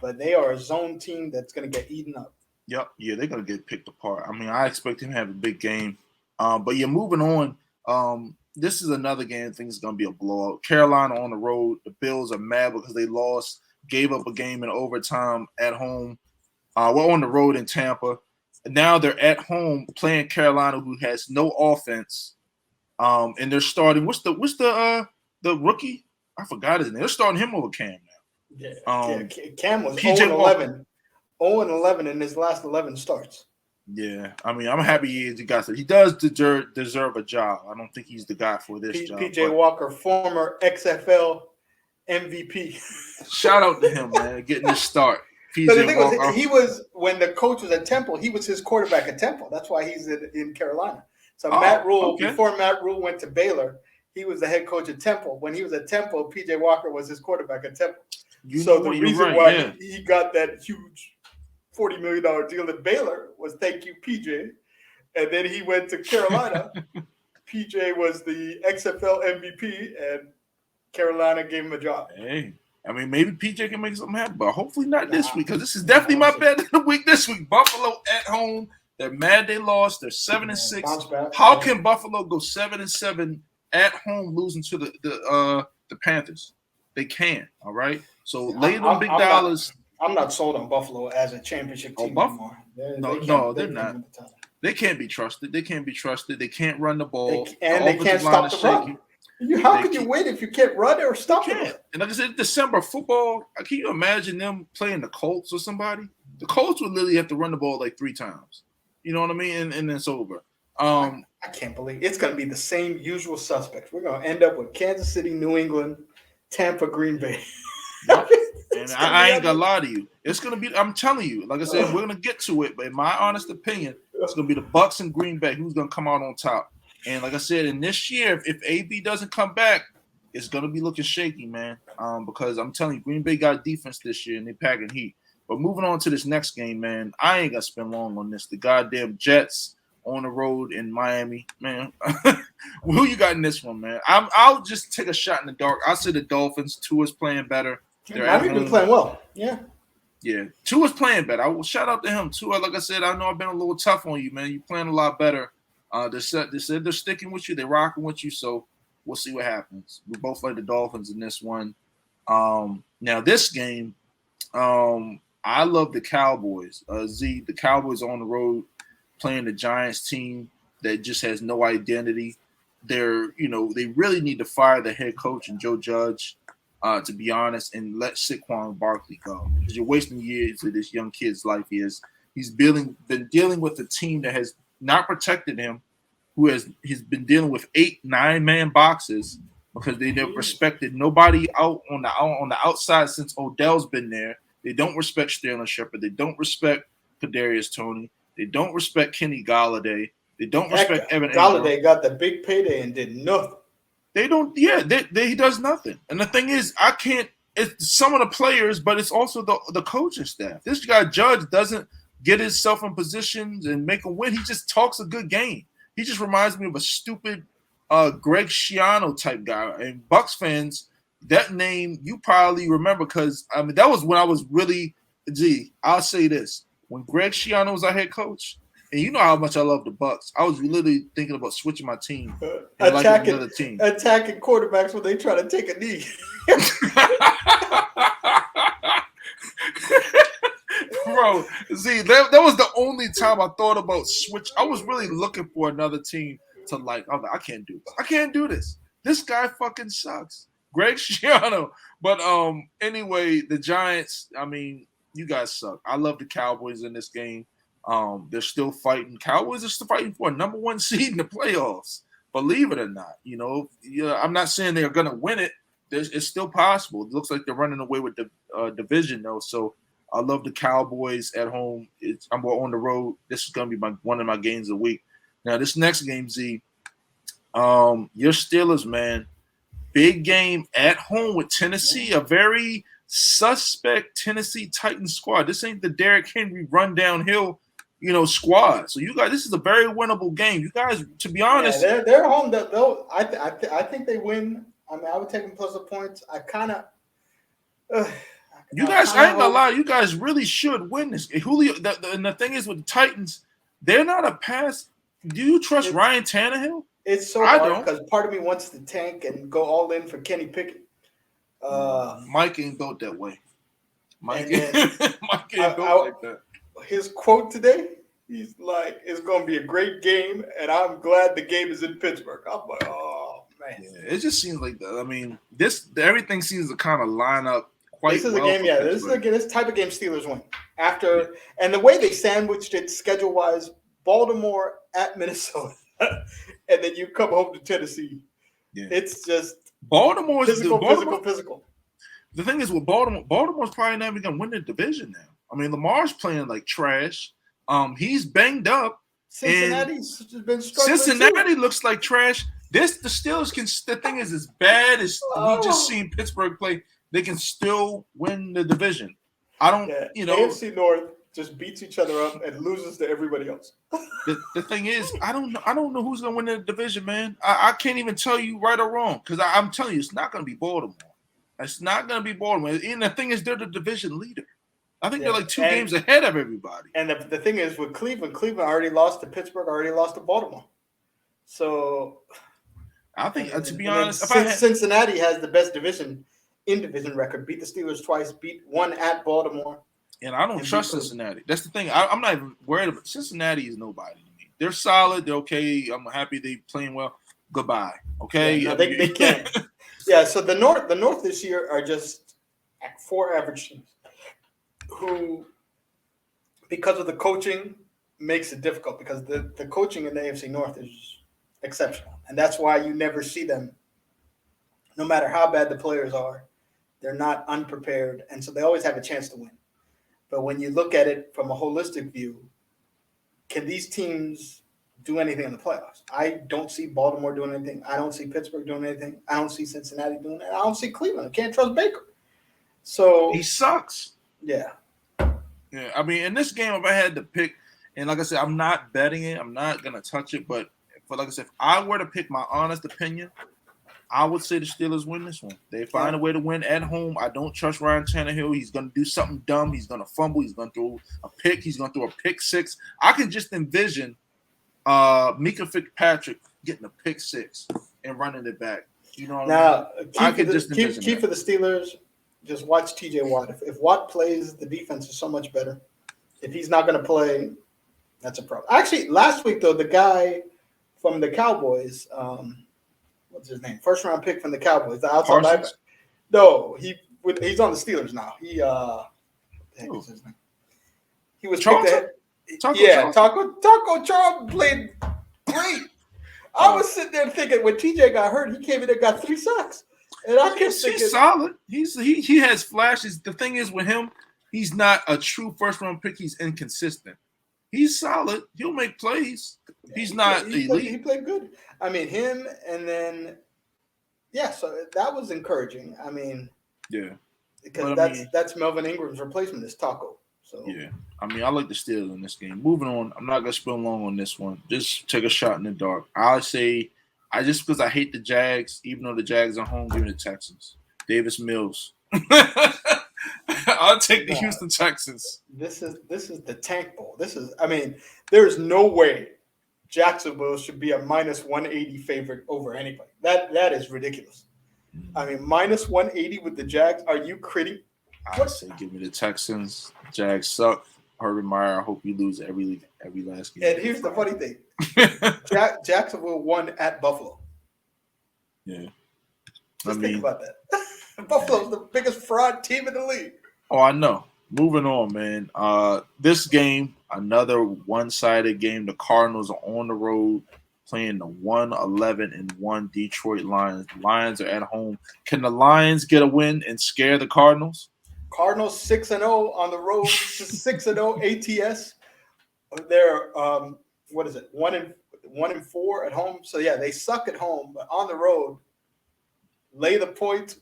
but they are a zone team that's going to get eaten up. Yep. Yeah, they're going to get picked apart. I mean, I expect him to have a big game. But, moving on, this is another game I think is going to be a blowout. Carolina on the road. The Bills are mad because they lost, gave up a game in overtime at home. We're on the road in Tampa. Now they're at home playing Carolina, who has no offense, and they're starting. What's the rookie? I forgot his name. They're starting him over Cam now. Yeah, Cam was 0-11, 0-11 in his last 11 starts. Yeah, I mean, I'm happy he got that. He does deserve a job. I don't think he's the guy for this job. PJ Walker, former XFL MVP. Shout out to him, man, getting this start. So the thing was, he was when the coach was at Temple. He was his quarterback at Temple. That's why he's in Carolina. So Matt Rule, before Matt Rule went to Baylor, he was the head coach at Temple. When he was at Temple, PJ Walker was his quarterback at Temple. So the reason why he got that huge $40 million deal at Baylor was thank you, PJ. And then he went to Carolina. PJ was the XFL MVP, and Carolina gave him a job. Hey. I mean, maybe PJ can make something happen, but hopefully not this week, because this is definitely my bet of the week this week. Buffalo at home. They're mad they lost. They're 7-6. How can Buffalo go 7-7 at home losing to the Panthers? They can, all right? So lay them big dollars. I'm not sold on Buffalo as a championship team anymore. They're not. They can't be trusted. They can't be trusted. They can't run the ball. They can't stop the run. How can you win if you can't run or stop it? And like I said, December football, can you imagine them playing the Colts or somebody? The Colts would literally have to run the ball like 3 times. You know what I mean? And it's over. I can't believe it's going to be the same usual suspects. We're going to end up with Kansas City, New England, Tampa, Green Bay. Yep. And I ain't gonna lie to you. It's gonna be. I'm telling you. Like I said, we're gonna get to it. But in my honest opinion, it's gonna be the Bucks and Green Bay. Who's gonna come out on top? And like I said, in this year, if AB doesn't come back, it's gonna be looking shaky, man. Because I'm telling you, Green Bay got defense this year and they packing heat. But moving on to this next game, man, I ain't gonna spend long on this. The goddamn Jets on the road in Miami, man. Who you got in this one, man? I'll just take a shot in the dark. I'll say the Dolphins. Tua's playing better. Miami's been playing well. Yeah. Yeah. Tua's playing better. I will shout out to him. Tua, like I said, I know I've been a little tough on you, man. You're playing a lot better. They said they're sticking with you. They're rocking with you. So we'll see what happens. We both like the Dolphins in this one. Now this game, I love the Cowboys. The Cowboys on the road playing the Giants team that just has no identity. They really need to fire the head coach and Joe Judge, to be honest, and let Saquon Barkley go, because you're wasting years of this young kid's life. He's been dealing with a team that has not protected him, he's been dealing with 8-9 man boxes because they never respected nobody out on the outside since Odell's been there. They don't respect Sterling Shepard. They don't respect Kadarius Toney. They don't respect Kenny Galladay. They don't respect Evan Ingram. Galladay got the big payday and did nothing. They don't. Yeah, he does nothing. And the thing is, I can't. It's some of the players, but it's also the coaching staff. This guy Judge doesn't get himself in positions and make a win. He just talks a good game. He just reminds me of a stupid Greg Schiano type guy. And Bucks fans, that name you probably remember, because I mean that was when I was really. I'll say this: when Greg Schiano was our head coach. And you know how much I love the Bucks. I was literally thinking about switching my team and attacking another team. Attacking quarterbacks when they try to take a knee. Bro, that was the only time I thought about switch. I was really looking for another team to like. I'm like, I can't do this. I can't do this. This guy fucking sucks. Greg Schiano. But anyway, the Giants, I mean, you guys suck. I love the Cowboys in this game. They're still fighting. Cowboys are still fighting for a number one seed in the playoffs. Believe it or not, I'm not saying they're going to win it. It's still possible. It looks like they're running away with the division, though. So I love the Cowboys at home. I'm on the road. This is going to be one of my games a week. Now, this next game, Z, your Steelers, man, big game at home with Tennessee, a very suspect Tennessee Titans squad. This ain't the Derrick Henry run downhill squad. So you guys, this is a very winnable game. You guys, to be honest, they're home. Though I think they win. I mean, I would take them plus the points. I kind of. You guys, I ain't gonna lie. You guys really should win this. Julio, and the thing is with the Titans, they're not a pass. Do you trust Ryan Tannehill? It's so hard because part of me wants to tank and go all in for Kenny Pickett. Mike ain't built that way. Mike ain't built like that. His quote today, he's like, "It's going to be a great game, and I'm glad the game is in Pittsburgh." I'm like, "Oh man!" Yeah, it just seems like that. I mean, everything seems to kind of line up quite. This is well a game, this type of game Steelers win and the way they sandwiched it schedule wise: Baltimore at Minnesota, and then you come home to Tennessee. Yeah. It's just Baltimore's physical. The thing is with Baltimore's probably not even going to win the division now. I mean, Lamar's playing like trash. He's banged up. Cincinnati's been struggling. Cincinnati looks like trash. The Steelers can. The thing is, as bad as we just seen Pittsburgh play, they can still win the division. I don't. AFC North just beats each other up and loses to everybody else. The thing is, I don't know who's going to win the division, man. I can't even tell you right or wrong, because I'm telling you, it's not going to be Baltimore. It's not going to be Baltimore. And the thing is, they're the division leader. I think they're like 2 games ahead of everybody. And the thing is, with Cleveland already lost to Pittsburgh, already lost to Baltimore. So I think, to be honest, Cincinnati has the best division record. Beat the Steelers twice, beat one at Baltimore. And I don't trust Cincinnati. That's the thing. I'm not even worried about Cincinnati. Is nobody to me. They're solid. They're okay. I'm happy they're playing well. Goodbye. Okay. Yeah, no, they can't. Yeah. So the North this year are just 4 average teams who, because of the coaching makes it difficult because the coaching in the AFC North is exceptional. And that's why you never see them, no matter how bad the players are, they're not unprepared. And so they always have a chance to win. But when you look at it from a holistic view, can these teams do anything in the playoffs? I don't see Baltimore doing anything. I don't see Pittsburgh doing anything. I don't see Cincinnati doing it. I don't see Cleveland. I can't trust Baker. So he sucks. Yeah. Yeah. I mean, in this game, if I had to pick, and like I said, I'm not betting it. I'm not gonna touch it. But like I said, if I were to pick my honest opinion, I would say the Steelers win this one. They find a way to win at home. I don't trust Ryan Tannehill. He's going to do something dumb. He's going to fumble. He's going to throw a pick. He's going to throw a pick six. I can just envision Mika Fitzpatrick getting a pick six and running it back. You know what I mean? I could just envision key for the Steelers, just watch TJ Watt. If Watt plays, the defense is so much better. If he's not going to play, that's a problem. Actually, last week, though, the guy from the Cowboys what's his name? First round pick from the Cowboys. The outside linebacker. No, he's on the Steelers now. What's his name? He was Charlton? Taco Charlton played great. I was sitting there thinking when TJ got hurt, he came in and got 3 sacks. And I kept thinking he's solid. He has flashes. The thing is with him, he's not a true first round pick. He's inconsistent. He's solid. He'll make plays. He's not elite. He played good. I mean, him and then, so that was encouraging. I mean, because that's Melvin Ingram's replacement is Taco. So I mean, I like the Steelers in this game. Moving on, I'm not gonna spend long on this one. Just take a shot in the dark. I'll say, because I hate the Jags, even though the Jags are home, give me the Texans. Davis Mills. I'll take the Houston Texans. This is the Tank Bowl. There's no way Jacksonville should be a minus 180 favorite over anybody. That is ridiculous. I mean, minus 180 with the Jags. Are you kidding? I say give me the Texans. Jags suck. Urban Myer, I hope you lose every last game. And here's the funny thing. Jacksonville won at Buffalo. Yeah. Think about that. Buffalo's the biggest fraud team in the league. Oh, I know. Moving on, man. This game, another one-sided game. The Cardinals are on the road playing the 1-11-1 Detroit Lions. The Lions are at home. Can the Lions get a win and scare the Cardinals? Cardinals 6-0 on the road. 6-0 ATS. They're 1-4 at home. So they suck at home, but on the road, lay the point.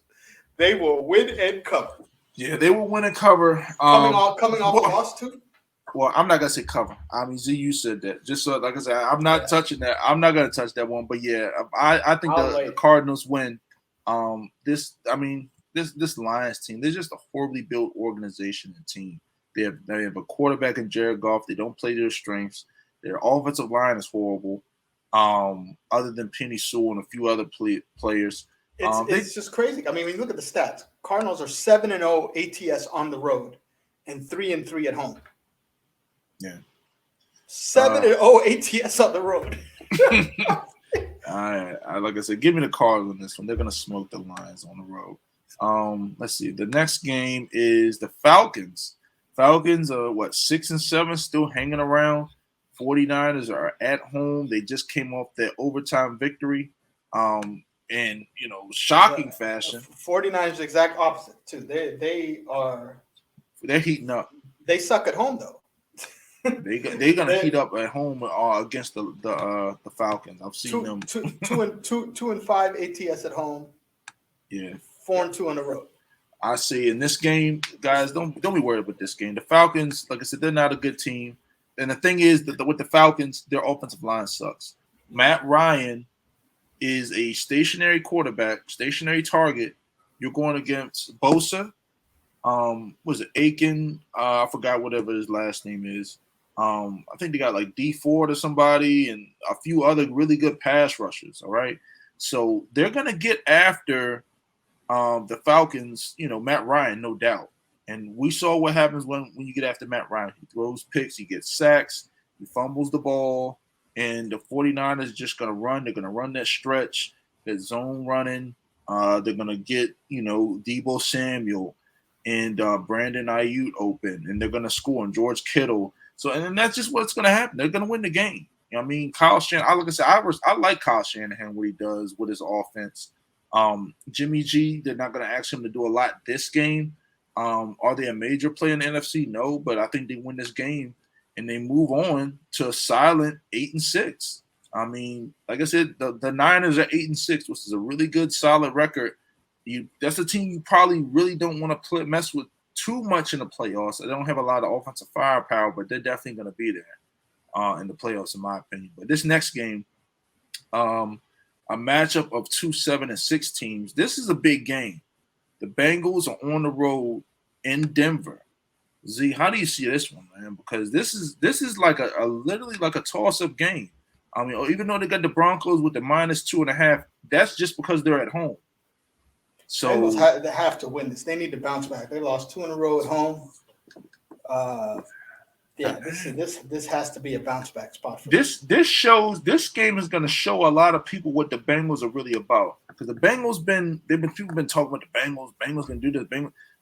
They will win and cover. Yeah, they will win and cover. Coming off a loss too. Well, I'm not gonna say cover. I mean, Z, you said that. Just so, like I said, I'm not touching that. I'm not gonna touch that one. But I think the Cardinals win. This Lions team, they're just a horribly built organization and team. They have a quarterback in Jared Goff. They don't play to their strengths. Their offensive line is horrible. Other than Penny Sewell and a few other players. It's just crazy. I mean, when you look at the stats, Cardinals are 7-0 ATS on the road and 3-3 at home. Yeah. 7-0 ATS on the road. Like I said, give me the Cardinals on this one. They're gonna smoke the Lions on the road. Let's see. The next game is the Falcons. Falcons are 6-7, still hanging around. 49ers are at home. They just came off their overtime victory. In shocking fashion. 49ers exact opposite too. They're heating up. They suck at home though. They're gonna heat up at home against the Falcons. I've seen them 2-5 ATS at home. Yeah, 4-2 on the road. I see in this game, guys. Don't be worried about this game. The Falcons, like I said, they're not a good team. And the thing is that with the Falcons, their offensive line sucks. Matt Ryan is a stationary quarterback, stationary target. You're going against Bosa. Was it Aiken? I forgot whatever his last name is. I think they got like D Ford or somebody and a few other really good pass rushers. All right. So they're going to get after the Falcons, Matt Ryan, no doubt. And we saw what happens when you get after Matt Ryan. He throws picks, he gets sacks, he fumbles the ball. And the 49ers are just going to run. They're going to run that stretch, that zone running. They're going to get, Deebo Samuel and Brandon Ayuk open, and they're going to score on George Kittle. So, and then that's just what's going to happen. They're going to win the game. You know what I mean? Kyle Shanahan, like I said, I like Kyle Shanahan, what he does with his offense. Jimmy G, they're not going to ask him to do a lot this game. Are they a major player in the NFC? No, but I think they win this game and they move on to a silent 8-6. I mean, like I said, the Niners are 8-6, which is a really good, solid record. That's a team you probably really don't want to mess with too much in the playoffs. They don't have a lot of offensive firepower, but they're definitely going to be there in the playoffs, in my opinion. But this next game, a matchup of 2 7-6 teams. This is a big game. The Bengals are on the road in Denver. Z, how do you see this one, man? Because this is like a literally like a toss-up game. I mean, even though they got the Broncos with the -2.5, that's just because they're at home. So Bengals they have to win this. They need to bounce back. They lost 2 in a row at home. This has to be a bounce back spot for this game is going to show a lot of people what the Bengals are really about, because the Bengals people been talking about the Bengals going to do this.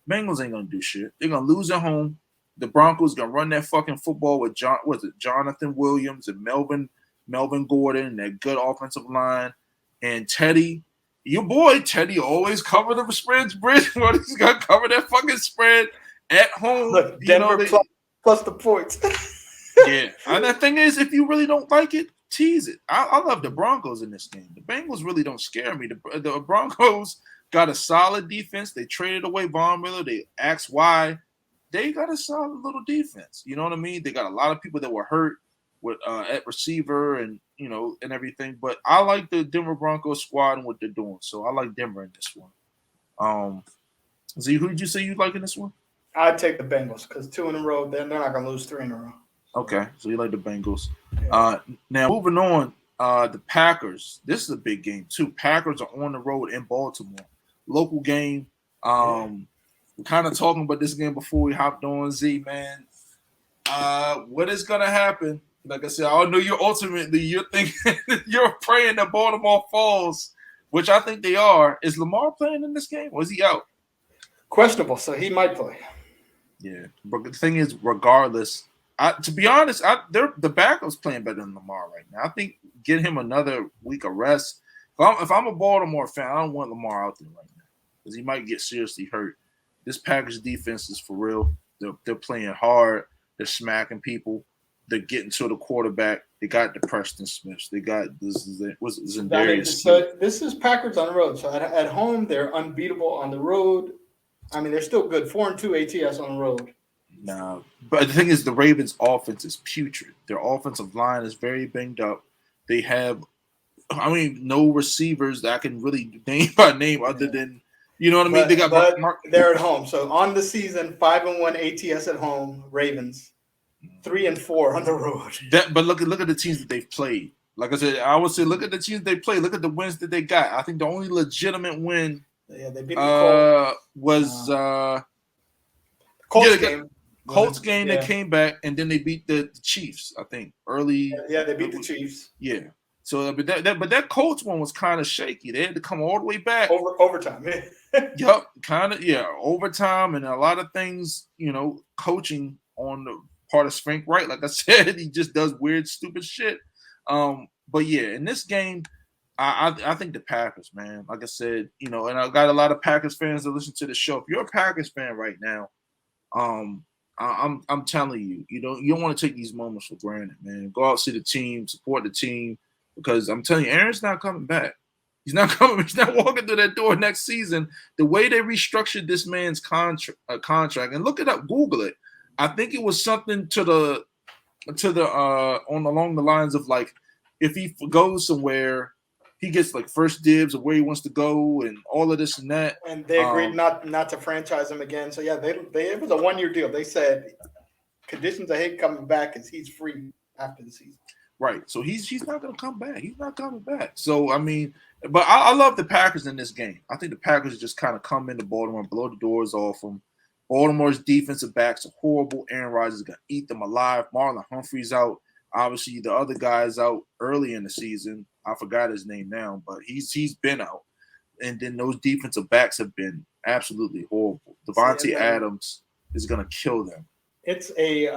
Bengals ain't going to do shit. They're going to lose at home. The Broncos going to run that fucking football with Jonathan Williams and Melvin Gordon and that good offensive line, and Teddy. Your boy Teddy always cover the spreads. Bridgewater, he's got to cover that fucking spread at home. Look, Denver plus the points. Yeah, and the thing is, if you really don't like it, tease it. I love the Broncos in this game. The Bengals really don't scare me. The Broncos got a solid defense. They traded away Von Miller. They asked why. They got a solid little defense. You know what I mean? They got a lot of people that were hurt with at receiver and and everything. But I like the Denver Broncos squad and what they're doing. So I like Denver in this one. Z, who did you say you like in this one? I'd take the Bengals because 2 in a row, then they're not going to lose 3 in a row. Okay, so you like the Bengals. Yeah. Now, moving on, the Packers. This is a big game, too. Packers are on the road in Baltimore. Local game. We're kind of talking about this game before we hopped on, Z, man. What is going to happen? Like I said, I know you're thinking, you're praying that Baltimore falls, which I think they are. Is Lamar playing in this game, or is he out? Questionable, so he might play. Yeah, but the thing is, regardless, to be honest, the backup's playing better than Lamar right now. I think get him another week of rest. If I'm a Baltimore fan, I don't want Lamar out there right now because he might get seriously hurt. This Packers defense is for real. They're playing hard. They're smacking people. They're getting to the quarterback. They got the Preston Smiths. They got Zendarius. So this is Packers on the road. So at home, they're unbeatable. On the road, I mean, they're still good. 4-2 ATS on the road. No, but the thing is, the Ravens' offense is putrid. Their offensive line is very banged up. They have, no receivers that I can really name by name other than, you know what I mean? They got they're at home. So on the season, 5-1 ATS at home, Ravens. 3-4 on the road. But look at the teams that they've played. Like I said, I would say look at the teams they played. Look at the wins that they got. I think the only legitimate win they beat the Colts. Was Colts game. Colts game that came back, and then they beat the Chiefs, I think, early. Yeah, they beat the Chiefs. Yeah. So, but that Colts one was kind of shaky. They had to come all the way back. Overtime. Yup, kind of, overtime, and a lot of things, coaching on the part of Frank Wright. Like I said, he just does weird, stupid shit. But yeah, in this game, I think the Packers, man. Like I said, and I got a lot of Packers fans that listen to the show. If you're a Packers fan right now, I'm telling you, you don't want to take these moments for granted, man. Go out, see the team, support the team, because I'm telling you, Aaron's not coming back. He's not coming. He's not walking through that door next season. The way they restructured this man's contract, and look it up, Google it. I think it was something along the lines of like, if he goes somewhere, he gets like first dibs of where he wants to go and all of this and that. And they agreed not to franchise him again. So yeah, it was a 1-year deal. They said conditions of him coming back is he's free after the season. Right. So he's not going to come back. He's not coming back. So I mean, but I love the Packers in this game. I think the Packers just kind of come into Baltimore and blow the doors off them. Baltimore's defensive backs are horrible. Aaron Rodgers is going to eat them alive. Marlon Humphrey's out. Obviously, the other guy's out early in the season. I forgot his name now, but he's been out. And then those defensive backs have been absolutely horrible. Devontae Adams is going to kill them. It's a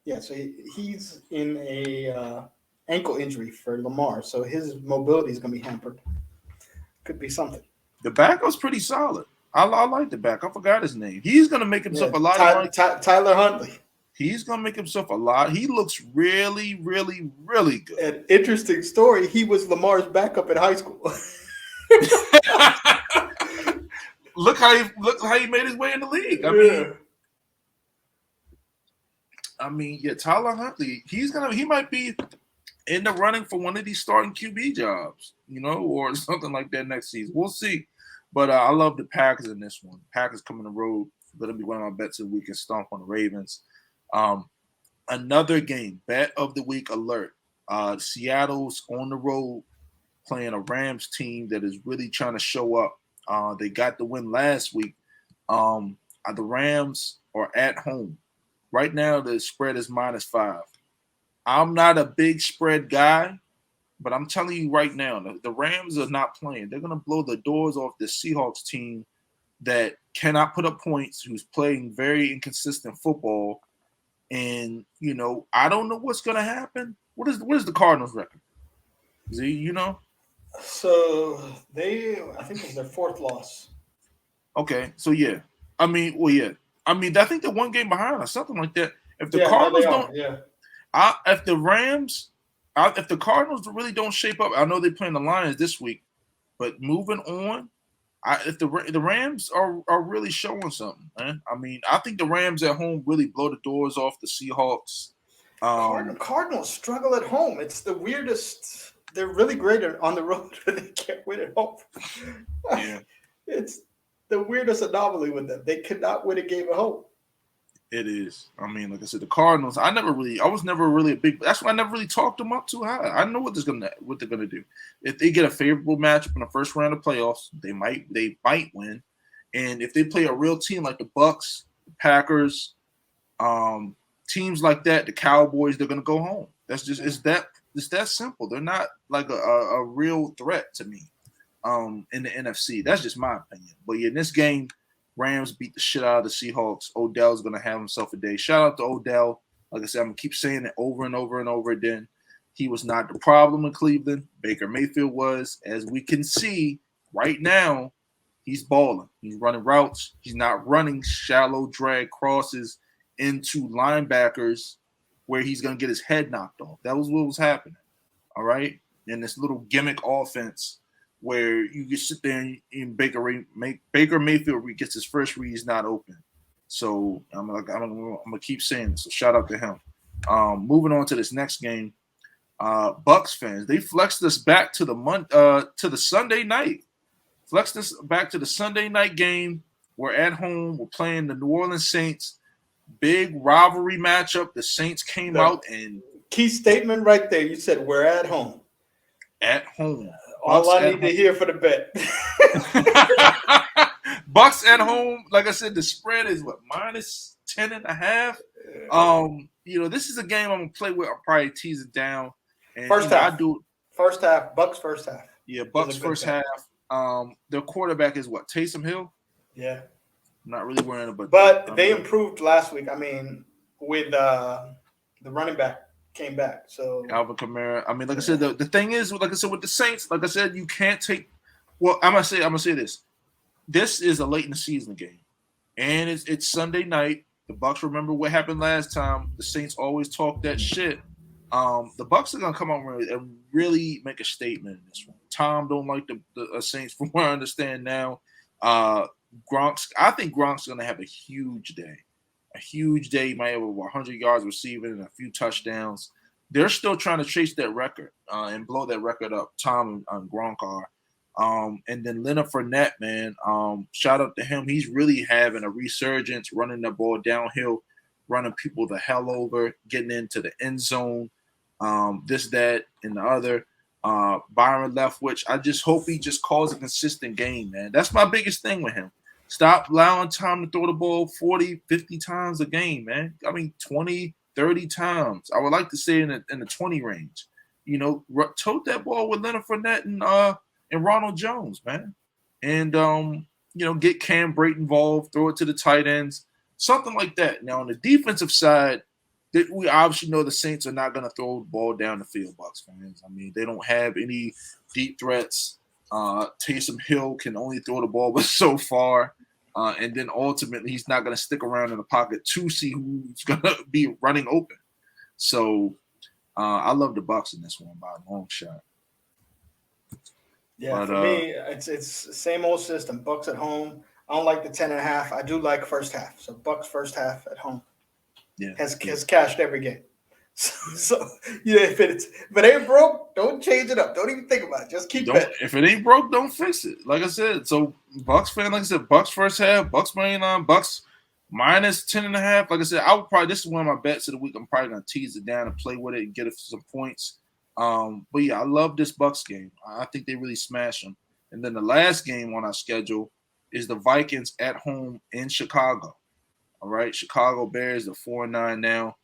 Yeah, so he's in a ankle injury for Lamar, so his mobility is going to be hampered. Could be something. The backup's pretty solid. I like the back. I forgot his name. He's gonna make himself a lot of money. Tyler Huntley. He's gonna make himself a lot. He looks really, really, really good. An interesting story. He was Lamar's backup in high school. Look how he made his way in the league. I mean, Tyler Huntley. He might be in the running for one of these starting QB jobs, or something like that next season. We'll see. But I love the Packers in this one. Packers coming the road. Going to be one of my bets of the week and stomp on the Ravens. Another game, bet of the week alert. Seattle's on the road playing a Rams team that is really trying to show up. They got the win last week. The Rams are at home. Right now, the spread is -5. I'm not a big spread guy, but I'm telling you right now, the Rams are not playing. They're going to blow the doors off the Seahawks team that cannot put up points, who's playing very inconsistent football. And, I don't know what's going to happen. What is the Cardinals record? Z, So I think it was their 4th loss. Okay, so yeah. I think they're one game behind or something like that. If the Cardinals if the Cardinals really don't shape up, I know they're playing the Lions this week, but moving on, if the Rams are really showing something, man. I think the Rams at home really blow the doors off the Seahawks. Cardinals struggle at home. It's the weirdest. They're really great on the road, but they can't win at home. Yeah, it's the weirdest anomaly with them. They could not win a game at home. It is. Like I said, the Cardinals. I was never really a big. That's why I never really talked them up too high. I know what they're gonna do. If they get a favorable matchup in the first round of playoffs, they might win. And if they play a real team like the Bucks, the Packers, teams like that, the Cowboys, they're gonna go home. That's just it's that simple. They're not like a real threat to me. In the NFC, that's just my opinion. But in this game, Rams beat the shit out of the Seahawks. Odell's going to have himself a day. Shout out to Odell. Like I said, I'm going to keep saying it over and over and over again. He was not the problem in Cleveland. Baker Mayfield was. As we can see right now, he's balling. He's running routes. He's not running shallow drag crosses into linebackers where he's going to get his head knocked off. That was what was happening. All right? In this little gimmick offense where you just sit there and Baker Mayfield gets his first read, he's not open. So I'm gonna keep saying this. So shout out to him. Moving on to this next game, Bucks fans, they flexed us back to the Sunday night. Flexed us back to the Sunday night game. We're at home. We're playing the New Orleans Saints. Big rivalry matchup. The Saints came out and key statement right there. You said we're at home. At home. All I need to hear for the bet. Bucks at home. Like I said, the spread is -10.5. This is a game I'm gonna play with. I'll probably tease it down. And first half. I do First half. Bucks first half. Yeah, Bucks first half. Their quarterback is what? Taysom Hill? Yeah. I'm not really worrying about but they improved last week. With the running back. Came back, so Alvin Kamara. Like I said, the thing is, like I said, with the Saints, like I said, you can't take. Well, I'm gonna say this. This is a late in the season game, and it's Sunday night. The Bucks remember what happened last time. The Saints always talk that shit. The Bucks are gonna come out and really make a statement in this one. Tom don't like the Saints, from what I understand now. I think Gronk's gonna have a huge day. A huge day. He might have over 100 yards receiving and a few touchdowns. They're still trying to chase that record and blow that record up. Tom and Gronk are. And then Leonard Fournette, man, shout out to him. He's really having a resurgence, running the ball downhill, running people the hell over, getting into the end zone, this, that, and the other. Byron Leftwich, I just hope he just calls a consistent game, man. That's my biggest thing with him. Stop allowing Tom to throw the ball 40, 50 times a game, man. 20, 30 times. I would like to say in the 20 range. Tote that ball with Leonard Fournette and Ronald Jones, man. And, get Cam Brate involved, throw it to the tight ends, something like that. Now, on the defensive side, we obviously know the Saints are not going to throw the ball down the field, Bucs fans. I mean, they don't have any deep threats. Taysom Hill can only throw the ball but so far. And then ultimately, he's not going to stick around in the pocket to see who's going to be running open. So I love the Bucs in this one by a long shot. Yeah, for me, it's same old system. Bucs at home. I don't like the 10.5. I do like first half. So Bucs first half at home. Yeah, has cashed every game. So if it ain't broke, don't change it up. Don't even think about it. Just keep it. If it ain't broke, don't fix it. Like I said, so Bucs fan, like I said, Bucs first half, Bucs money line, Bucs minus 10.5. Like I said, I would probably this is one of my bets of the week. I'm probably gonna tease it down and play with it and get it some points. But yeah, I love this Bucs game. I think they really smash them. And then the last game on our schedule is the Vikings at home in Chicago. All right, Chicago Bears are 4-9 now.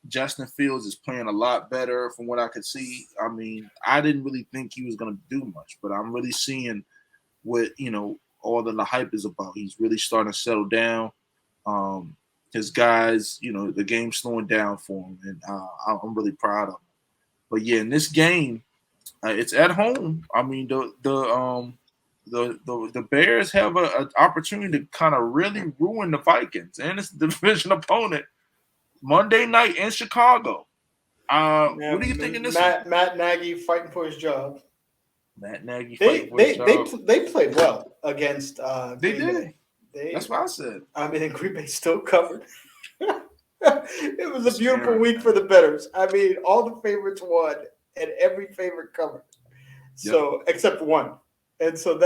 Justin Fields is playing a lot better from what I could see. I mean, I didn't really think he was going to do much, but I'm really seeing what, all the hype is about. He's really starting to settle down. His guys, the game's slowing down for him, and I'm really proud of him. But yeah, in this game, it's at home. I mean, the Bears have an opportunity to kind of really ruin the Vikings, and it's a division opponent. Monday night in Chicago. What do you think in this? Matt Nagy fighting for his job. Matt Nagy fighting for his job. They played well against They Green did. Bay. That's what I said. I mean, Green Bay still covered. It was a beautiful week for the bettors. I mean, all the favorites won, and every favorite covered. So except one. And so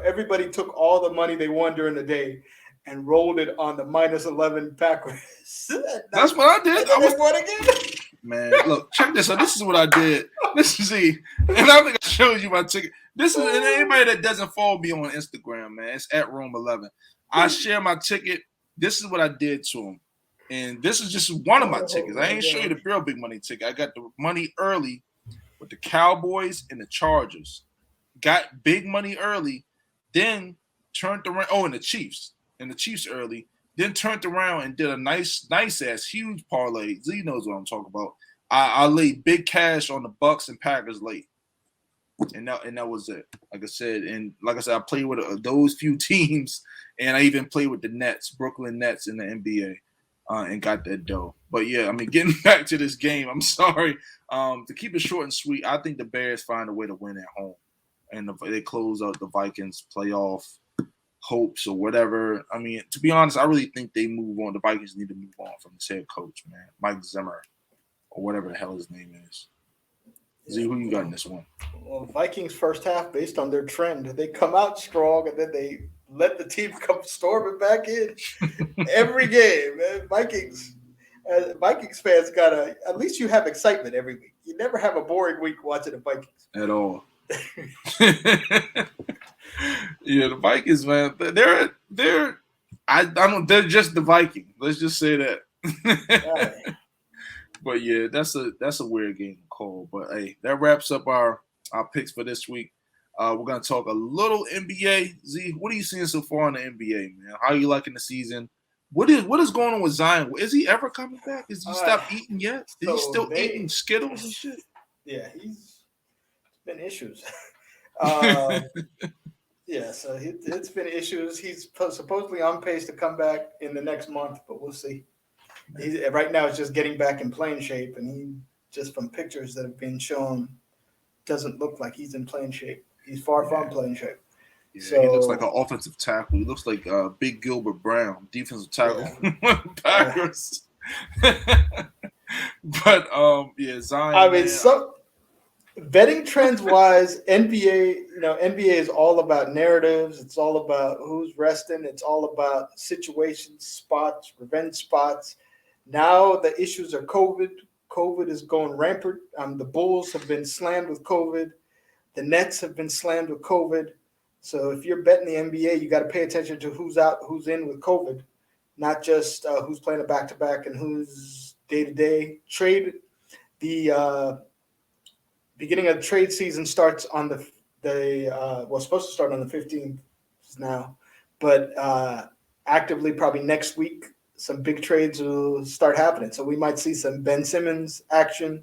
everybody took all the money they won during the day and rolled it on the minus 11 Packers. That's what I did. I was won again. Man, look, check this out. This is what I did. This is and I think I showed you my ticket. This is and anybody that doesn't follow me on Instagram, man. It's at Rome11. I share my ticket. This is what I did to him. And this is just one of my tickets. I ain't show you the real big money ticket. I got the money early with the Cowboys and the Chargers. Got big money early, then turned around. Oh, and the Chiefs early, then turned around and did a nice ass huge parlay. Z knows what I'm talking about. I laid big cash on the Bucs and Packers late, and that was it. Like I said, I played with those few teams, and I even played with the Nets, Brooklyn Nets in the NBA, and got that dough. But yeah, I mean, getting back to this game, I'm sorry. To keep it short and sweet, I think the Bears find a way to win at home. And they close out the Vikings playoff hopes or whatever. I mean, to be honest, I really think they move on. The Vikings need to move on from this head coach, man, Mike Zimmer, or whatever the hell his name is. Z, who you got in this one? Well, Vikings first half, based on their trend, they come out strong and then they let the team come storming back in every game. Man. Vikings fans at least you have excitement every week. You never have a boring week watching the Vikings at all. Yeah, the Vikings, man. They're just the Vikings. Let's just say that. But yeah, that's a weird game to call. But hey, that wraps up our picks for this week. We're gonna talk a little NBA. Z, what are you seeing so far in the NBA, man? How are you liking the season? What is going on with Zion? Is he ever coming back? Is he stopped eating yet? Is he still eating Skittles and shit? Yeah, he's been issues. Yeah, so it's been issues. He's supposedly on pace to come back in the next month, but we'll see. Right now, it's just getting back in playing shape, and he just from pictures that have been shown doesn't look like he's in playing shape. He's far from playing shape. Yeah, so, he looks like an offensive tackle. He looks like Big Gilbert Brown, defensive tackle. Yeah. Packers. But Zion. I mean, betting trends wise, NBA is all about narratives. It's all about who's resting. It's all about situations, spots, revenge spots. Now the issues are COVID. COVID is going rampant. The Bulls have been slammed with COVID. The Nets have been slammed with COVID. So if you're betting the NBA, you got to pay attention to who's out, who's in with COVID, not just who's playing a back-to-back and who's day-to-day. The beginning of the trade season starts on supposed to start on the 15th now, but actively probably next week. some big trades will start happening. So we might see some Ben Simmons action.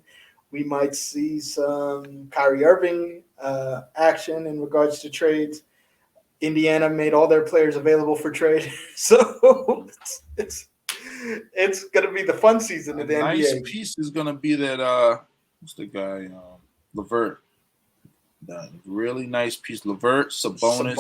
We might see some Kyrie Irving action in regards to trades. Indiana made all their players available for trade. So it's going to be the fun season of the nice NBA. piece is going to be that, what's the guy? LeVert. The really nice piece. LeVert, Sabonis,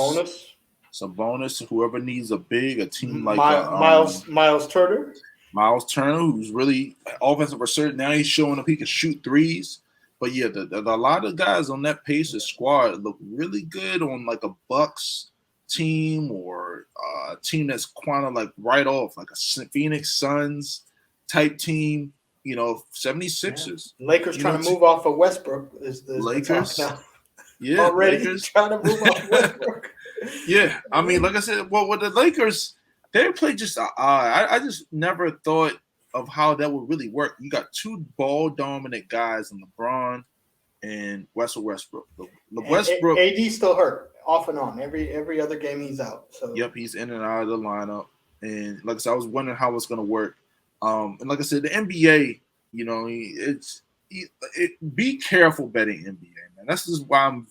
whoever needs a team like Miles Turner. Miles Turner, who's really offensive research. Now he's showing up he can shoot threes. But yeah, a lot of guys on that Pacers squad look really good on like a Bucks team or a team that's kind of like right off, like a Phoenix Suns type team. 76ers. Yeah. Lakers trying to move off of Westbrook is Lakers now. Yeah, already Lakers trying to move off Westbrook. Yeah, I mean, like I said, well, with the Lakers, they play just I just never thought of how that would really work. You got two ball dominant guys in LeBron and Westbrook. Westbrook, AD still hurt off and on. Every other game he's out. So yep, he's in and out of the lineup. And like I said, I was wondering how it's going to work. And like I said, the NBA, be careful betting NBA, man. That's just why I'm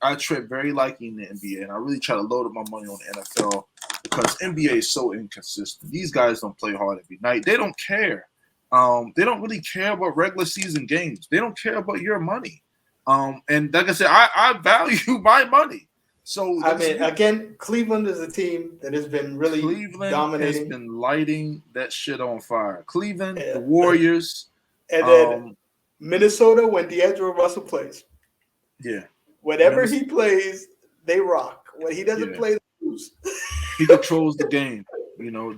I tread very lightly in the NBA, and I really try to load up my money on the NFL because NBA is so inconsistent. These guys don't play hard every night. They don't care. They don't really care about regular season games. They don't care about your money. And like I said, I value my money. So I mean, again, Cleveland is a team that has been really dominating. Has been lighting that shit on fire. Cleveland, the Warriors, and then Minnesota when D'Angelo Russell plays. Yeah. Whenever he plays, they rock. When he doesn't play, they lose. He controls the game.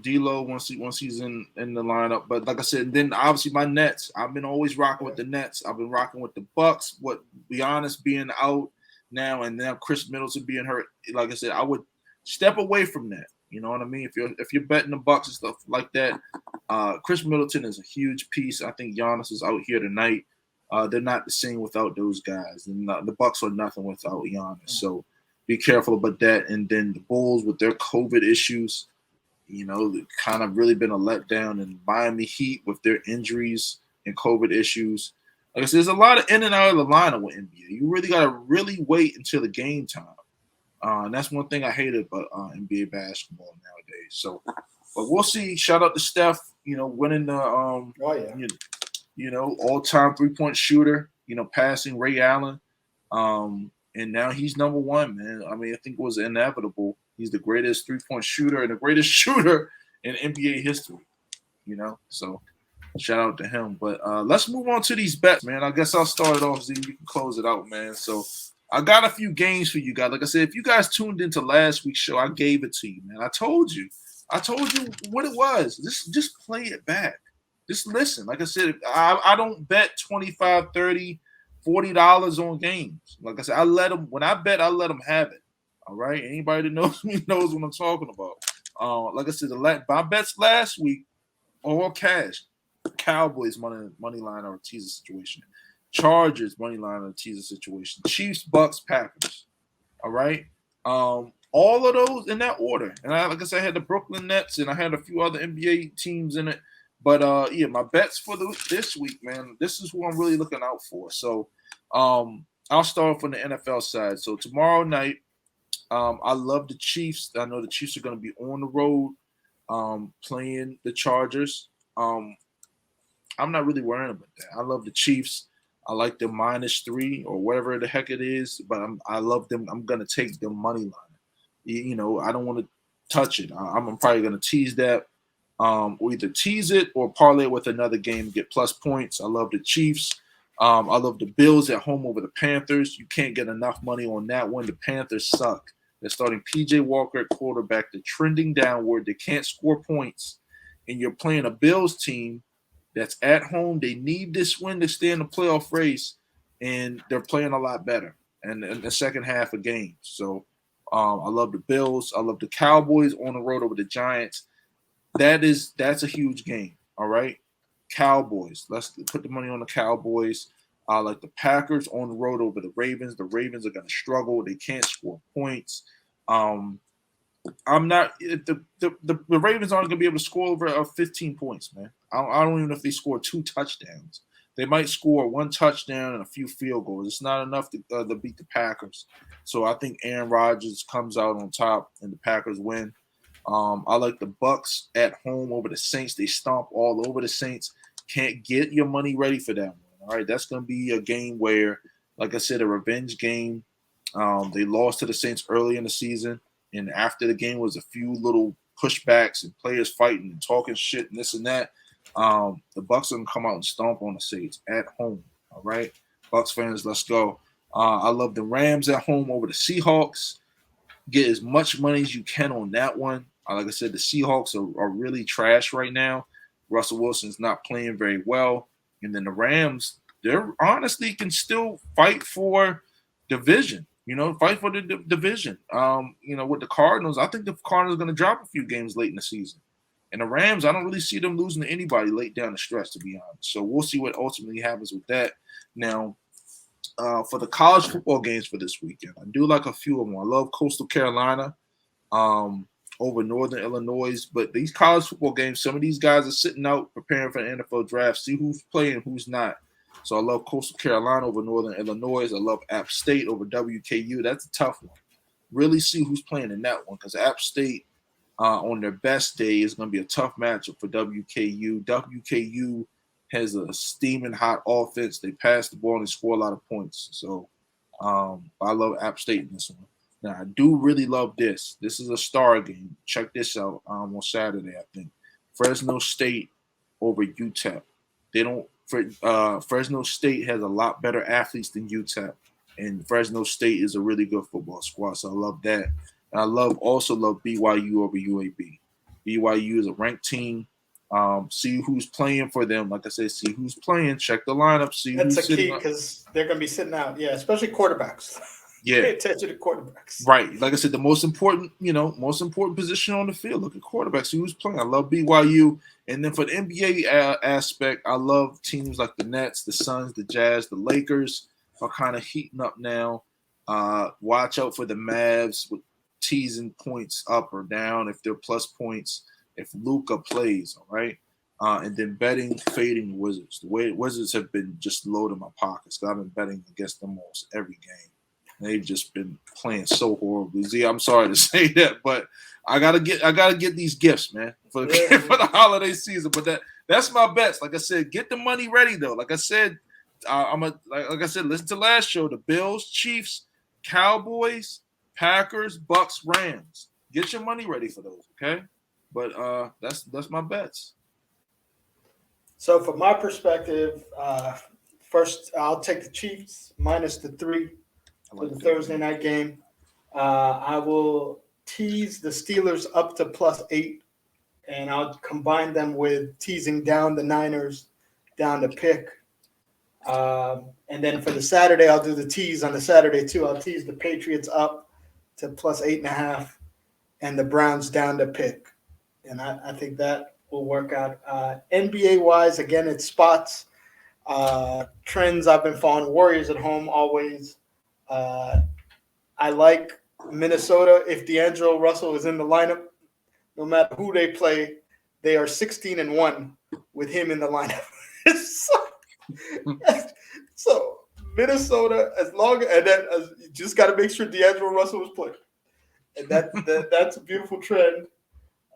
D'Lo once he's in the lineup. But like I said, then obviously my Nets. I've been always rocking with the Nets. I've been rocking with the Bucks. What be honest, being out now and now Chris Middleton being hurt. Like I said, I would step away from that. You know what I mean? If you're betting the Bucks and stuff like that, Chris Middleton is a huge piece. I think Giannis is out here tonight. They're not the same without those guys, and the Bucks are nothing without Giannis. So be careful about that. And then the Bulls with their COVID issues, kind of really been a letdown. And Miami Heat with their injuries and COVID issues. Like I said, there's a lot of in and out of the lineup with NBA. You really got to really wait until the game time. And that's one thing I hated about NBA basketball nowadays. So, but we'll see. Shout out to Steph, winning the all-time three-point shooter, passing Ray Allen. And now he's number one, man. I mean, I think it was inevitable. He's the greatest three-point shooter and the greatest shooter in NBA history, So shout out to him. But let's move on to these bets, man. I guess I'll start it off, Z. You can close it out, man. So I got a few games for you guys. Like I said, if you guys tuned into last week's show, I gave it to you, man. I told you what it was. Just play it back. Just listen. Like I said, I don't bet $25, $30, $40 on games. Like I said, when I bet, I let them have it. All right? Anybody that knows me knows what I'm talking about. Like I said, my bets last week, all cash. Cowboys money line or a teaser situation. Chargers money line or a teaser situation. Chiefs, Bucks, Packers. All right? All of those in that order. And like I said, I had the Brooklyn Nets and I had a few other NBA teams in it. But my bets for this week, man, this is who I'm really looking out for. So I'll start from the NFL side. So tomorrow night, I love the Chiefs. I know the Chiefs are going to be on the road playing the Chargers. I'm not really worrying about that. I love the Chiefs. I like them -3 or whatever the heck it is, but I love them. I'm going to take them money line. I don't want to touch it. I'm probably going to tease that. Or either tease it or parlay it with another game, get plus points. I love the Chiefs. I love the Bills at home over the Panthers. You can't get enough money on that one. The Panthers suck. They're starting P.J. Walker at quarterback. They're trending downward. They can't score points. And you're playing a Bills team that's at home. They need this win to stay in the playoff race, and they're playing a lot better in the second half of games. So I love the Bills. I love the Cowboys on the road over the Giants. That's a huge game. All right. Cowboys. Let's put the money on the Cowboys. I like the Packers on the road over the Ravens. The Ravens are going to struggle. They can't score points. I'm not. The Ravens aren't going to be able to score over 15 points, man. I don't even know if they score 2 touchdowns. They might score 1 touchdown and a few field goals. It's not enough to beat the Packers. So I think Aaron Rodgers comes out on top and the Packers win. I like the Bucks at home over the Saints. They stomp all over the Saints. Can't get your money ready for that one. All right, that's going to be a game where, like I said, a revenge game. They lost to the Saints early in the season, and after the game was a few little pushbacks and players fighting and talking shit and this and that. The Bucks are going to come out and stomp on the Saints at home. All right, Bucks fans, let's go. I love the Rams at home over the Seahawks. Get as much money as you can on that one. Like I said, the Seahawks are really trash right now. Russell Wilson's not playing very well. And then the Rams, they're honestly can still fight for division, fight for the division. With the Cardinals, I think the Cardinals are going to drop a few games late in the season. And the Rams, I don't really see them losing to anybody late down the stretch, to be honest. So we'll see what ultimately happens with that. Now, for the college football games for this weekend, I do like a few of them. I love Coastal Carolina over Northern Illinois. But these college football games, some of these guys are sitting out preparing for the NFL draft, see who's playing, who's not. So I love Coastal Carolina over Northern Illinois. I love App State over WKU. That's a tough one. Really see who's playing in that one because App State on their best day is going to be a tough matchup for WKU. WKU has a steaming hot offense. They pass the ball and they score a lot of points. So I love App State in this one. Now, I do really love this. This is a star game. Check this out on Saturday, I think. Fresno State over UTEP. Fresno State has a lot better athletes than UTEP. And Fresno State is a really good football squad, so I love that. And I also love BYU over UAB. BYU is a ranked team. See who's playing for them. Like I said, see who's playing. Check the lineup. See That's who's a key because they're going to be sitting out. Yeah, especially quarterbacks. Yeah, pay attention to quarterbacks. Right. Like I said, the most important position on the field. Look at quarterbacks. See who's playing. I love BYU. And then for the NBA aspect, I love teams like the Nets, the Suns, the Jazz, the Lakers are kind of heating up now. Watch out for the Mavs with teasing points up or down if they're plus points. If Luka plays, all right. And then fading Wizards. The way Wizards have been just loading my pockets. I've been betting against them almost every game. They've just been playing so horribly. Z, I'm sorry to say that, but I gotta get these gifts, man, for the holiday season. But that's my bets. Like I said, get the money ready though. Like I said, listen to last show. The Bills, Chiefs, Cowboys, Packers, Bucks, Rams. Get your money ready for those, okay? But that's my bets. So from my perspective, first I'll take the Chiefs minus the 3 for the Thursday night game. I will tease the Steelers up to +8, and I'll combine them with teasing down the Niners down to pick. And then for the Saturday, I'll do the tease on the Saturday too. I'll tease the Patriots up to +8.5 and the Browns down to pick. And I think that will work out. NBA-wise, again, it's spots. Trends I've been following. Warriors at home always. I like Minnesota. If D'Angelo Russell is in the lineup, no matter who they play, they are 16-1 with him in the lineup. So Minnesota, you just got to make sure D'Angelo Russell is playing, and that's a beautiful trend.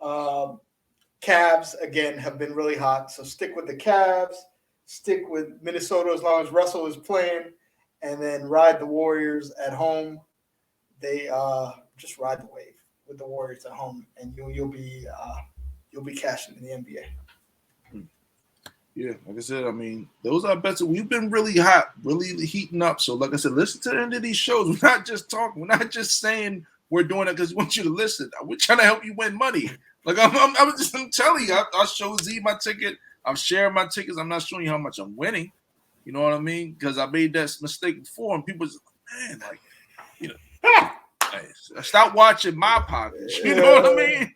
Cavs again have been really hot, so stick with the Cavs. Stick with Minnesota as long as Russell is playing. And then ride the Warriors at home. They just ride the wave with the Warriors at home, and you'll be cashing in the NBA. Yeah, like I said, I mean, those are bets. We've been really hot, really heating up. So, like I said, listen to the end of these shows. We're not just talking. We're not just saying we're doing it because we want you to listen. We're trying to help you win money. Like I'm telling you, I'll show Z my ticket. I'm sharing my tickets. I'm not showing you how much I'm winning. You know what I mean? Because I made that mistake before, and people just, man, like, hey, stop watching my pockets. You know what I mean?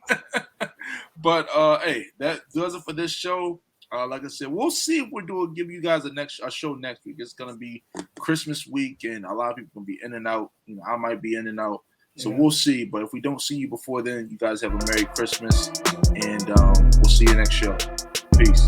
But hey, that does it for this show. Like I said, we'll see if give you guys a show next week. It's gonna be Christmas week, and a lot of people gonna be in and out. I might be in and out. So Yeah. we'll see. But if we don't see you before then, you guys have a Merry Christmas, and we'll see you next show. Peace.